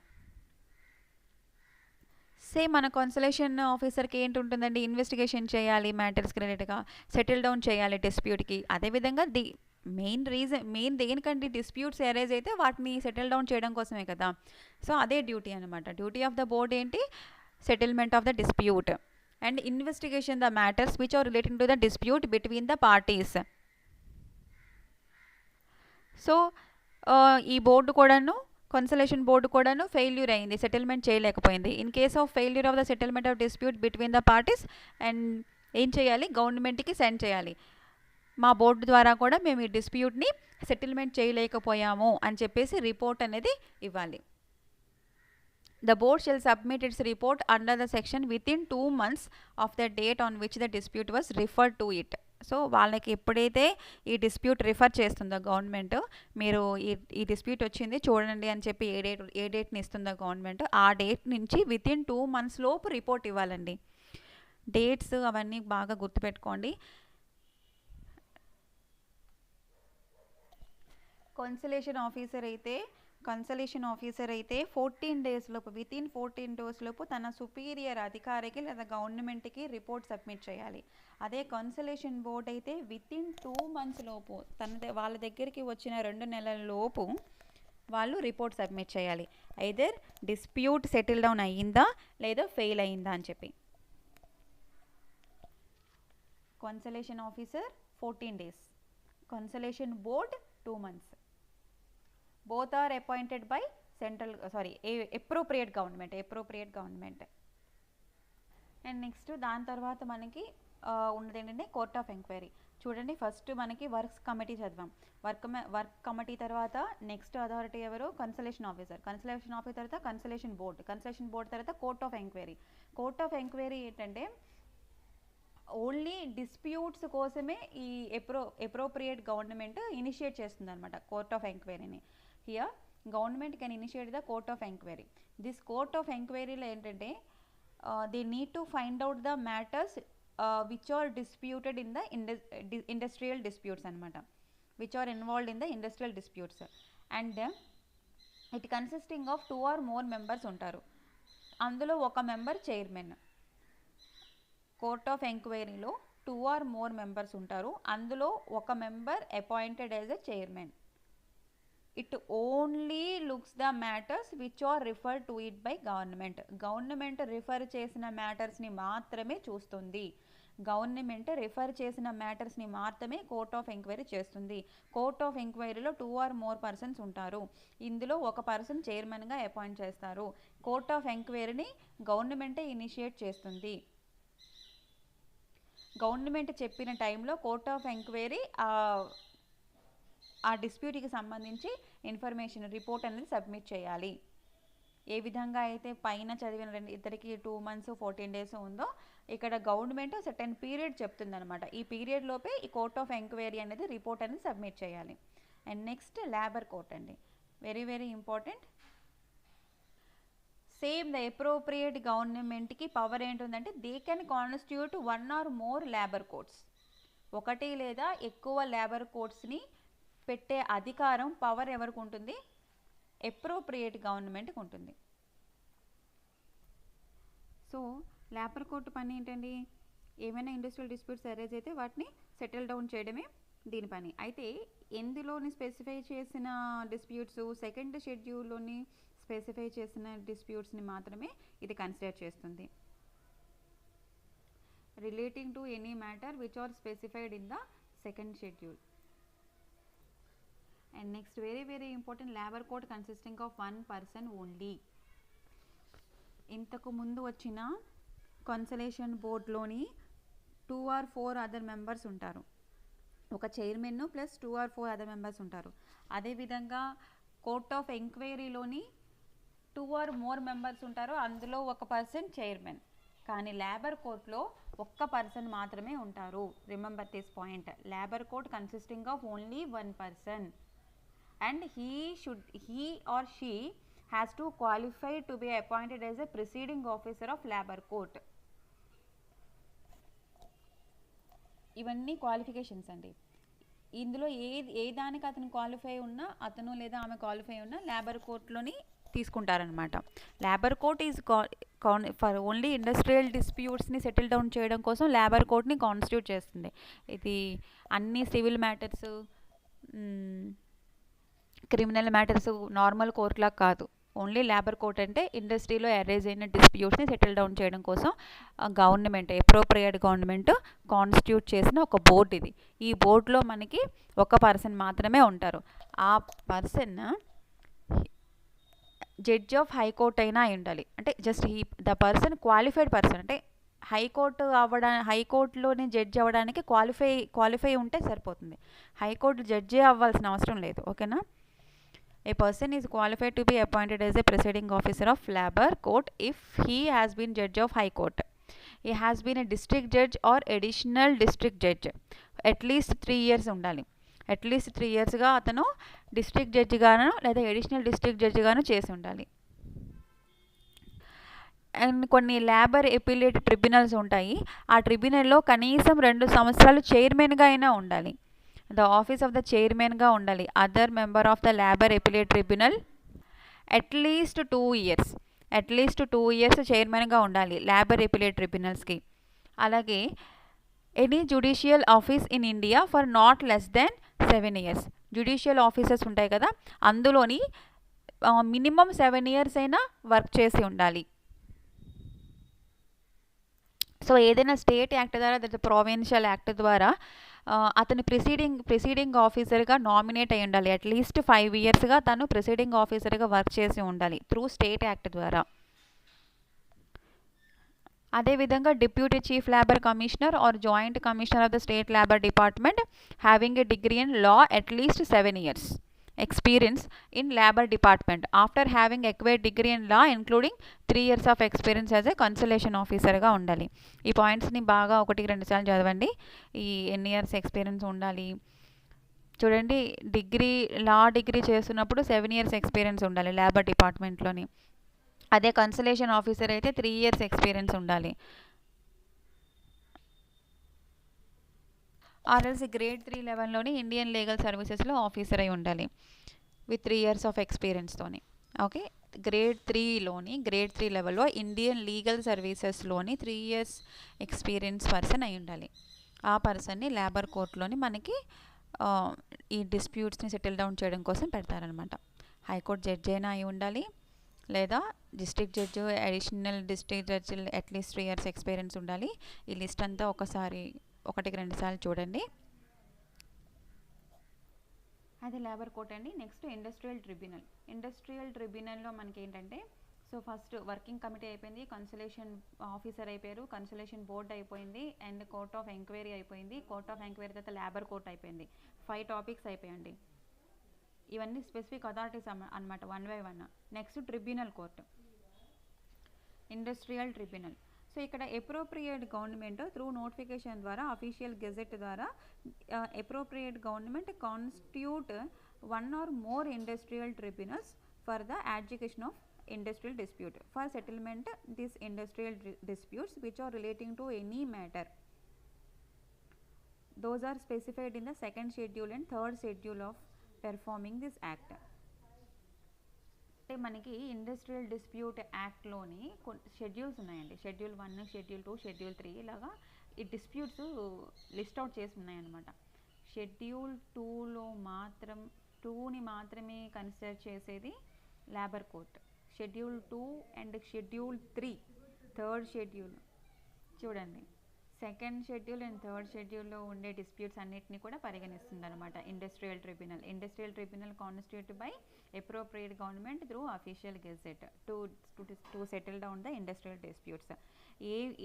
సేమ్ మన కన్సలేషన్ ఆఫీసర్కి ఏంటి ఉంటుందండి, ఇన్వెస్టిగేషన్ చేయాలి మ్యాటర్స్కి రిలేటెడ్గా, సెటిల్ డౌన్ చేయాలి డిస్ప్యూట్కి. అదేవిధంగా మెయిన్ దేనికంటే డిస్ప్యూట్స్ అరైజ్ అయితే వాటిని సెటిల్ డౌన్ చేయడం కోసమే కదా. సో అదే డ్యూటీ అనమాట. డ్యూటీ ఆఫ్ ద బోర్డ్ ఏంటి, settlement of the dispute and investigation the matters which are relating to the dispute between the parties. So ఈ బోర్డు కూడాను కన్సలేషన్ బోర్డు కూడాను ఫెయిల్యూర్ అయింది, సెటిల్మెంట్ చేయలేకపోయింది. In case of failure of the settlement of dispute between the parties and ఏం చేయాలి, గవర్నమెంట్కి send చేయాలి. మా బోర్డు ద్వారా కూడా మేము ఈ డిస్ప్యూట్ని సెటిల్మెంట్ చేయలేకపోయాము అని చెప్పేసి రిపోర్ట్ అనేది ఇవ్వాలి. The board shall submit its report under the section within 2 months of the date on which the dispute was referred to it. So వాళ్ళకి ఎప్పుడైతే ఈ డిస్ప్యూట్ రిఫర్ చేస్తుందో గవర్నమెంట్, మీరు ఈ డిస్ప్యూట్ వచ్చింది చూడండి అని చెప్పి ఏ డేట్ని ఇస్తుందో గవర్నమెంట్, ఆ డేట్ నుంచి వితిన్ 2 months లోపు రిపోర్ట్ ఇవ్వాలండి. డేట్స్ అవన్నీ బాగా గుర్తుపెట్టుకోండి. కన్సలేషన్ ఆఫీసర్ అయితే 14 days లోపు, వితిన్ 14 days లోపు తన సుపీరియర్ అధికారికి లేదా గవర్నమెంట్కి రిపోర్ట్ సబ్మిట్ చేయాలి. అదే కన్సలేషన్ బోర్డ్ అయితే వితిన్ 2 months లోపు, వాళ్ళ దగ్గరికి వచ్చిన 2 నెలల లోపు వాళ్ళు రిపోర్ట్ సబ్మిట్ చేయాలి. ఐదర్ డిస్ప్యూట్ సెటిల్ డౌన్ అయ్యిందా లేదా ఫెయిల్ అయ్యిందా అని చెప్పి. Consolation officer 14 days, consolation board 2 months. Both are appointed by appropriate government. And next దాని తర్వాత మనకి ఉన్నది ఏంటంటే కోర్ట్ ఆఫ్ ఎంక్వైరీ. చూడండి, ఫస్ట్ మనకి వర్క్స్ కమిటీ చదివాం. వర్క్ కమిటీ తర్వాత నెక్స్ట్ అథారిటీ ఎవరు, కన్సలేషన్ ఆఫీసర్ తర్వాత కన్సలేషన్ బోర్డ్ తర్వాత కోర్ట్ ఆఫ్ ఎంక్వైరీ ఏంటంటే ఓన్లీ డిస్ప్యూట్స్ కోసమే ఈ అప్రోప్రియేట్ గవర్నమెంట్ ఇనిషియేట్ చేస్తుంది అనమాట కోర్ట్ ఆఫ్ ఎంక్వైరీని. Here government can initiate the court of enquiry. This court of ఎంక్వైరీలో ఏంటంటే they need to find out the matters which are disputed in the industrial disputes అనమాట, which are involved in the industrial disputes. And it consisting of 2 or more members ఉంటారు. అందులో ఒక member chairman. Court of ఎంక్వైరీలో 2 or more members ఉంటారు. అందులో ఒక member appointed as a chairman. It only looks the matters which are refer to it by government refer చేసిన మ్యాటర్స్ని మాత్రమే చూస్తుంది. గవర్నమెంట్ రిఫర్ చేసిన మ్యాటర్స్ని మాత్రమే కోర్ట్ ఆఫ్ ఎంక్వైరీ చేస్తుంది. కోర్ట్ ఆఫ్ ఎంక్వైరీలో 2 or more పర్సన్స్ ఉంటారు. ఇందులో ఒక పర్సన్ చైర్మన్గా అపాయింట్ చేస్తారు. కోర్ట్ ఆఫ్ ఎంక్వైరీని గవర్నమెంటే ఇనిషియేట్ చేస్తుంది. గవర్నమెంట్ చెప్పిన టైంలో కోర్ట్ ఆఫ్ ఎంక్వైరీ ఆ డిస్ప్యూట్కి సంబంధించి ఇన్ఫర్మేషన్ రిపోర్ట్ అనేది సబ్మిట్ చేయాలి. ఏ విధంగా అయితే పైన చదివిన ఇద్దరికి 2 months 14 days ఉందో, ఇక్కడ గవర్నమెంట్ సర్టెన్ పీరియడ్ చెప్తుందనమాట. ఈ పీరియడ్ లోపే ఈ కోర్ట్ ఆఫ్ ఎంక్వైరీ అనేది రిపోర్ట్ అనేది సబ్మిట్ చేయాలి. అండ్ నెక్స్ట్ లేబర్ కోర్ట్ అండి, very very important. Same the appropriate గవర్నమెంట్కి పవర్ ఏంటుందంటే they can constitute 1 or more labour courts. ఒకటి లేదా ఎక్కువ లేబర్ కోర్ట్స్ని పెట్టే అధికారం పవర్ ఎవరికి ఉంటుంది? అప్రోప్రియేట్ గవర్నమెంట్కి ఉంటుంది. సో లేబర్ కోర్టు పని ఏంటండి? ఏమైనా ఇండస్ట్రియల్ డిస్ప్యూట్స్ అరైజ్ అయితే వాటిని సెటిల్ డౌన్ చేయడమే దీని పని. అయితే ఎందులోని స్పెసిఫై చేసిన డిస్ప్యూట్స్, సెకండ్ షెడ్యూల్లోని స్పెసిఫై చేసిన డిస్ప్యూట్స్ని మాత్రమే ఇది కన్సిడర్ చేస్తుంది. Relating to any matter which are specified in the second schedule. And next very very important, labour court consisting of 1 person only. ఇంతకు ముందు వచ్చిన కన్సలేషన్ బోర్డ్లోని 2 or 4 అదర్ మెంబర్స్ ఉంటారు. ఒక chairman plus 2 or 4 other members ఉంటారు. అదేవిధంగా court of ఎంక్వైరీలోని 2 or more members ఉంటారు, అందులో ఒక పర్సన్ చైర్మన్. కానీ లేబర్ కోర్ట్లో ఒక్క పర్సన్ మాత్రమే ఉంటారు. Remember this point, labour court consisting of only 1 person. And he or she has to qualify to be appointed as a presiding officer of labor court. ఇవన్నీ qualifications అండి. ఇందులో ఏ దానికి అతను qualify ఉన్నా, అతను లేదా ఆమె క్వాలిఫై ఉన్నా లేబర్ కోర్ట్లోని తీసుకుంటారనమాట. Labour court is for only industrial డిస్ప్యూట్స్ని సెటిల్ డౌన్ చేయడం కోసం లేబర్ కోర్ట్ని కాన్స్టిట్యూట్ చేస్తుంది. ఇది అన్ని civil matters, criminal matters normal కోర్టులా కాదు. ఓన్లీ లేబర్ కోర్ట్ అంటే ఇండస్ట్రీలో అరైజ్ అయిన డిస్ప్యూట్స్ని సెటిల్ డౌన్ చేయడం కోసం గవర్నమెంట్, అప్రోప్రియేట్ గవర్నమెంట్ కాన్స్టిట్యూట్ చేసిన ఒక బోర్డు ఇది. ఈ బోర్డులో మనకి ఒక పర్సన్ మాత్రమే ఉంటారు. ఆ పర్సన్ జడ్జ్ ఆఫ్ హైకోర్ట్ అయినా అయి ఉండాలి. అంటే just the person qualified person, అంటే హైకోర్టులోని జడ్జి అవ్వడానికి క్వాలిఫై ఉంటే సరిపోతుంది. హైకోర్టు జడ్జి అవ్వాల్సిన అవసరం లేదు. ఓకేనా? A person is qualified to be appointed as a presiding officer of labor court if he has been judge of high court, he has been a district judge or additional district judge. At least 3 years ఉండాలి. At least 3 yearsగా అతను district జడ్జిగానో లేదా additional district జడ్జిగానో చేసి ఉండాలి. And కొన్ని labour appellate tribunals ఉంటాయి. ఆ ట్రిబ్యునల్లో కనీసం 2 సంవత్సరాలు చైర్మన్గా అయినా ఉండాలి. ద ఆఫీస్ ఆఫ్ ద చైర్మన్గా ఉండాలి. Other member of the labour appellate tribunal at least 2 years చైర్మన్గా ఉండాలి లేబర్ ఎపిలేట్ ట్రిబ్యునల్స్కి. అలాగే any judicial office in India for not less than 7 years. Judicial officers ఉంటాయి కదా, అందులోని మినిమం 7 years అయినా వర్క్ చేసి ఉండాలి. సో ఏదైనా స్టేట్ యాక్ట్ ద్వారా లేదా ప్రొవిన్షియల్ యాక్ట్ ద్వారా అతను ప్రిసీడింగ్ ఆఫీసర్గా నామినేట్ అయి ఉండాలి. అట్లీస్ట్ 5 yearsగా తను ప్రిసీడింగ్ ఆఫీసర్గా వర్క్ చేసి ఉండాలి త్రూ స్టేట్ యాక్ట్ ద్వారా. అదేవిధంగా deputy chief labour commissioner or joint commissioner of the state labour department having a degree in law at least 7 years experience in labor department after having acquired degree in law including 3 years of experience as a conciliation officer గా ఉండాలి. ఈ పాయింట్స్ని బాగా 1-2 సార్లు చదవండి. ఈ ఎన్ని years experience ఉండాలి చూడండి. లా డిగ్రీ చేస్తున్నప్పుడు 7 years ఎక్స్పీరియన్స్ ఉండాలి లేబర్ డిపార్ట్మెంట్లోని. అదే కన్సలేషన్ ఆఫీసర్ అయితే 3 years ఎక్స్పీరియన్స్ ఉండాలి. ఆర్ఎల్సి గ్రేడ్ 3 లెవెల్లోని ఇండియన్ లీగల్ సర్వీసెస్లో ఆఫీసర్ అయి ఉండాలి విత్ 3 years ఆఫ్ ఎక్స్పీరియన్స్తోని. ఓకే, గ్రేడ్ 3 లెవెల్లో ఇండియన్ లీగల్ సర్వీసెస్లోని 3 years ఎక్స్పీరియన్స్ పర్సన్ అయి ఉండాలి. ఆ పర్సన్ని లేబర్ కోర్టులోని మనకి ఈ డిస్ప్యూట్స్ని సెటిల్ డౌన్ చేయడం కోసం పెడతారనమాట. హైకోర్టు జడ్జి అయినా అయి ఉండాలి, లేదా district judge, additional district judge at least 3 years experience ఉండాలి. ఈ లిస్ట్ అంతా ఒకసారి 1-2 సార్లు చూడండి. అది లేబర్ కోర్ట్ అండి. Next industrial tribunal. ఇండస్ట్రియల్ ట్రిబ్యునల్లో మనకి ఏంటంటే, సో ఫస్ట్ వర్కింగ్ కమిటీ అయిపోయింది, కన్సలేషన్ ఆఫీసర్ అయిపోయారు, కన్సలేషన్ బోర్డ్ అయిపోయింది, అండ్ కోర్ట్ ఆఫ్ ఎంక్వైరీ అయిపోయింది. కోర్ట్ ఆఫ్ ఎంక్వైరీ తర్వాత లేబర్ కోర్ట్ అయిపోయింది. 5 టాపిక్స్ అయిపోయాయండి. ఇవన్నీ స్పెసిఫిక్ అథారిటీస్ అనమాట, 1 by 1. Next tribunal court, industrial tribunal. So ఇక్కడ అప్రోప్రియేట్ గవర్నమెంట్ త్రూ నోటిఫికేషన్ ద్వారా, అఫీషియల్ గెజెట్ ద్వారా appropriate government constitute 1 or more industrial tribunals for the adjudication of industrial dispute for settlement these industrial disputes which are relating to any matter. Those are specified in the 2nd schedule and 3rd schedule of performing this act. అంటే మనకి industrial dispute యాక్ట్లోని schedules ఉన్నాయండి. Schedule 1, schedule 2, schedule 3 ఇలాగా ఈ disputes list out చేసి ఉన్నాయన్నమాట. Schedule 2ని మాత్రమే consider చేసేది labour court. Schedule 2 and schedule 3 3rd schedule చూడండి, 2nd షెడ్యూల్ అండ్ 3rd షెడ్యూల్లో ఉండే డిస్ప్యూట్స్ అన్నిటిని కూడా పరిగణిస్తుంది అనమాట industrial tribunal. Industrial tribunal constitute by appropriate government through official gazette to settle down the industrial disputes.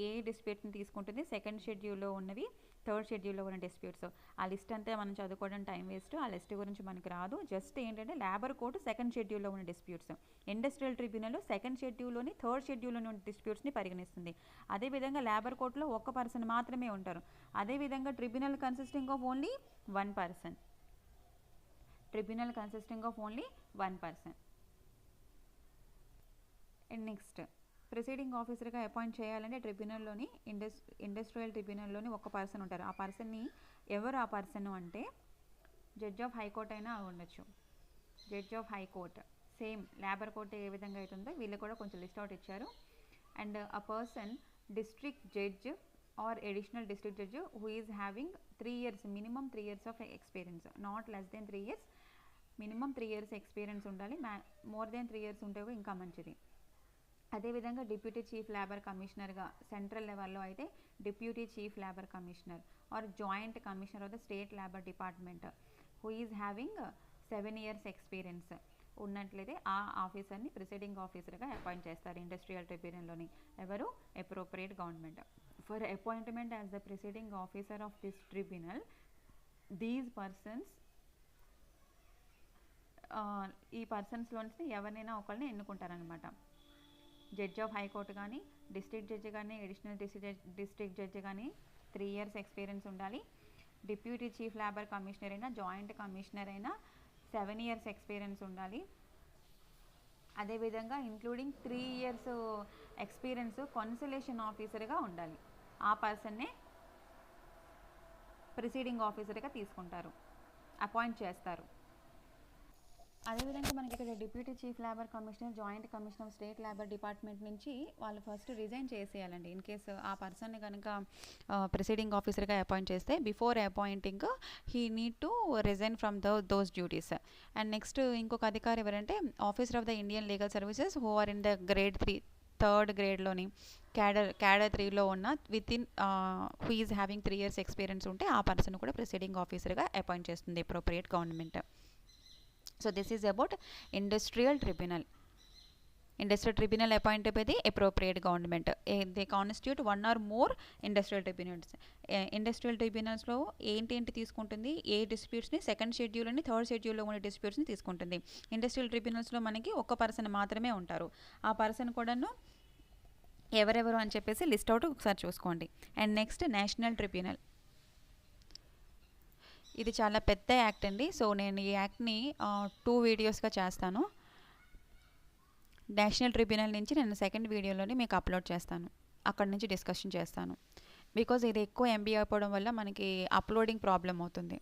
ఏ డిస్ప్యూట్ని తీసుకుంటుంది, 2nd షెడ్యూల్లో ఉన్నవి, 3rd షెడ్యూల్లో ఉన్న డిస్ప్యూట్స్. ఆ లిస్ట్ అంతా మనం చదువుకోవడం టైం వేస్ట్, ఆ లిస్ట్ గురించి మనకి రాదు. జస్ట్ ఏంటంటే లేబర్ కోర్టు 2nd షెడ్యూల్లో ఉన్న disputes, industrial tribunal 2nd షెడ్యూల్లోని 3rd షెడ్యూల్లోని ఉన్న డిస్ప్యూట్స్ని పరిగణిస్తుంది. అదేవిధంగా లేబర్ కోర్టులో 1 person మాత్రమే ఉంటారు. అదేవిధంగా tribunal consisting of only 1 person. Tribunal consisting of only 1 person. And next presiding ఆఫీసర్గా అపాయింట్ చేయాలంటే ట్రిబ్యునల్లోని ఇండస్ట్రియల్ ట్రిబ్యునల్లోని 1 person ఉంటారు. ఆ పర్సన్ని ఎవరు ఆ పర్సన్ అంటే జడ్జ్ ఆఫ్ హైకోర్ట్ అయినా ఉండొచ్చు. Judge of high court same labour court ఏ విధంగా అవుతుందో వీళ్ళు కూడా కొంచెం లిస్ట్ అవుట్ ఇచ్చారు. అండ్ ఆ person district judge or additional district judge who is having 3 years, minimum 3 years of experience, not less than 3 years, minimum 3 years experience ఉండాలి. more than 3 years ఉంటే ఇంకా మంచిది. అదేవిధంగా డిప్యూటీ చీఫ్ లేబర్ కమిషనర్గా central లెవెల్లో అయితే deputy chief labour commissioner or joint commissioner of the state labour department who is having 7 years experience ఉన్నట్లయితే ఆ ఆఫీసర్ని ప్రిసైడింగ్ ఆఫీసర్గా అపాయింట్ చేస్తారు ఇండస్ట్రియల్ ట్రిబ్యునల్లోని. ఎవరు? Appropriate government. For appointment as the presiding officer of this tribunal, these persons ఈ పర్సన్స్లోంచి ఎవరినైనా ఒకరిని ఎన్నుకుంటారనమాట. Judge of high court కానీ, డిస్ట్రిక్ట్ జడ్జి కానీ, అడిషనల్ డిస్ట్రిక్ట్ జడ్జి కానీ 3 years ఎక్స్పీరియన్స్ ఉండాలి. డిప్యూటీ చీఫ్ లేబర్ కమిషనర్ అయినా, జాయింట్ కమిషనర్ అయినా 7 years ఎక్స్పీరియన్స్ ఉండాలి. అదేవిధంగా ఇంక్లూడింగ్ 3 years ఎక్స్పీరియన్స్ కన్సలేషన్ ఆఫీసర్గా ఉండాలి. ఆ పర్సన్నే ప్రిసైడింగ్ ఆఫీసర్గా తీసుకుంటారు, అపాయింట్ చేస్తారు. అదేవిధంగా మనకి ఇక్కడ deputy chief labour commissioner, joint commissioner state labour department నుంచి వాళ్ళు ఫస్ట్ రిజైన్ చేసేయాలండి. ఇన్ కేసు ఆ పర్సన్ని కనుక ప్రిసైడింగ్ ఆఫీసర్గా అపాయింట్ చేస్తే before appointing he need to resign from those duties. And next ఇంకొక అధికారి ఎవరంటే officer of the Indian legal services who are in the grade 3, 3rd గ్రేడ్లోని క్యాడర్ 3లో ఉన్న within who is having 3 years experience ఉంటే ఆ person కూడా presiding ఆఫీసర్గా అపాయింట్ చేస్తుంది appropriate government. So this is about industrial tribunal. Industrial tribunal appoint అయిపోయింది appropriate government. They constitute 1 or more industrial tribunals. Industrial ట్రిబ్యునల్స్లో ఏంటి తీసుకుంటుంది? ఏ డిస్ప్యూట్స్ని 2nd షెడ్యూల్ అని 3rd షెడ్యూల్లో ఉన్న డిస్ప్యూట్స్ని తీసుకుంటుంది. ఇండస్ట్రియల్ ట్రిబ్యునల్స్లో మనకి 1 person మాత్రమే ఉంటారు. ఆ పర్సన్ కూడాను ఎవరెవరు అని చెప్పేసి లిస్ట్ అవుట్ ఒకసారి చూసుకోండి. And next national tribunal. ఇది చాలా పెద్ద యాక్ట్ అండి. సో నేను ఈ యాక్ట్ని 2 వీడియోస్గా చేస్తాను. నేషనల్ ట్రిబ్యునల్ నుంచి నేను 2nd వీడియోలోని మీకు అప్లోడ్ చేస్తాను, అక్కడ నుంచి డిస్కషన్ చేస్తాను. బికాజ్ ఇది ఎక్కువ MB అయిపోవడం వల్ల మనకి అప్లోడింగ్ ప్రాబ్లం అవుతుంది.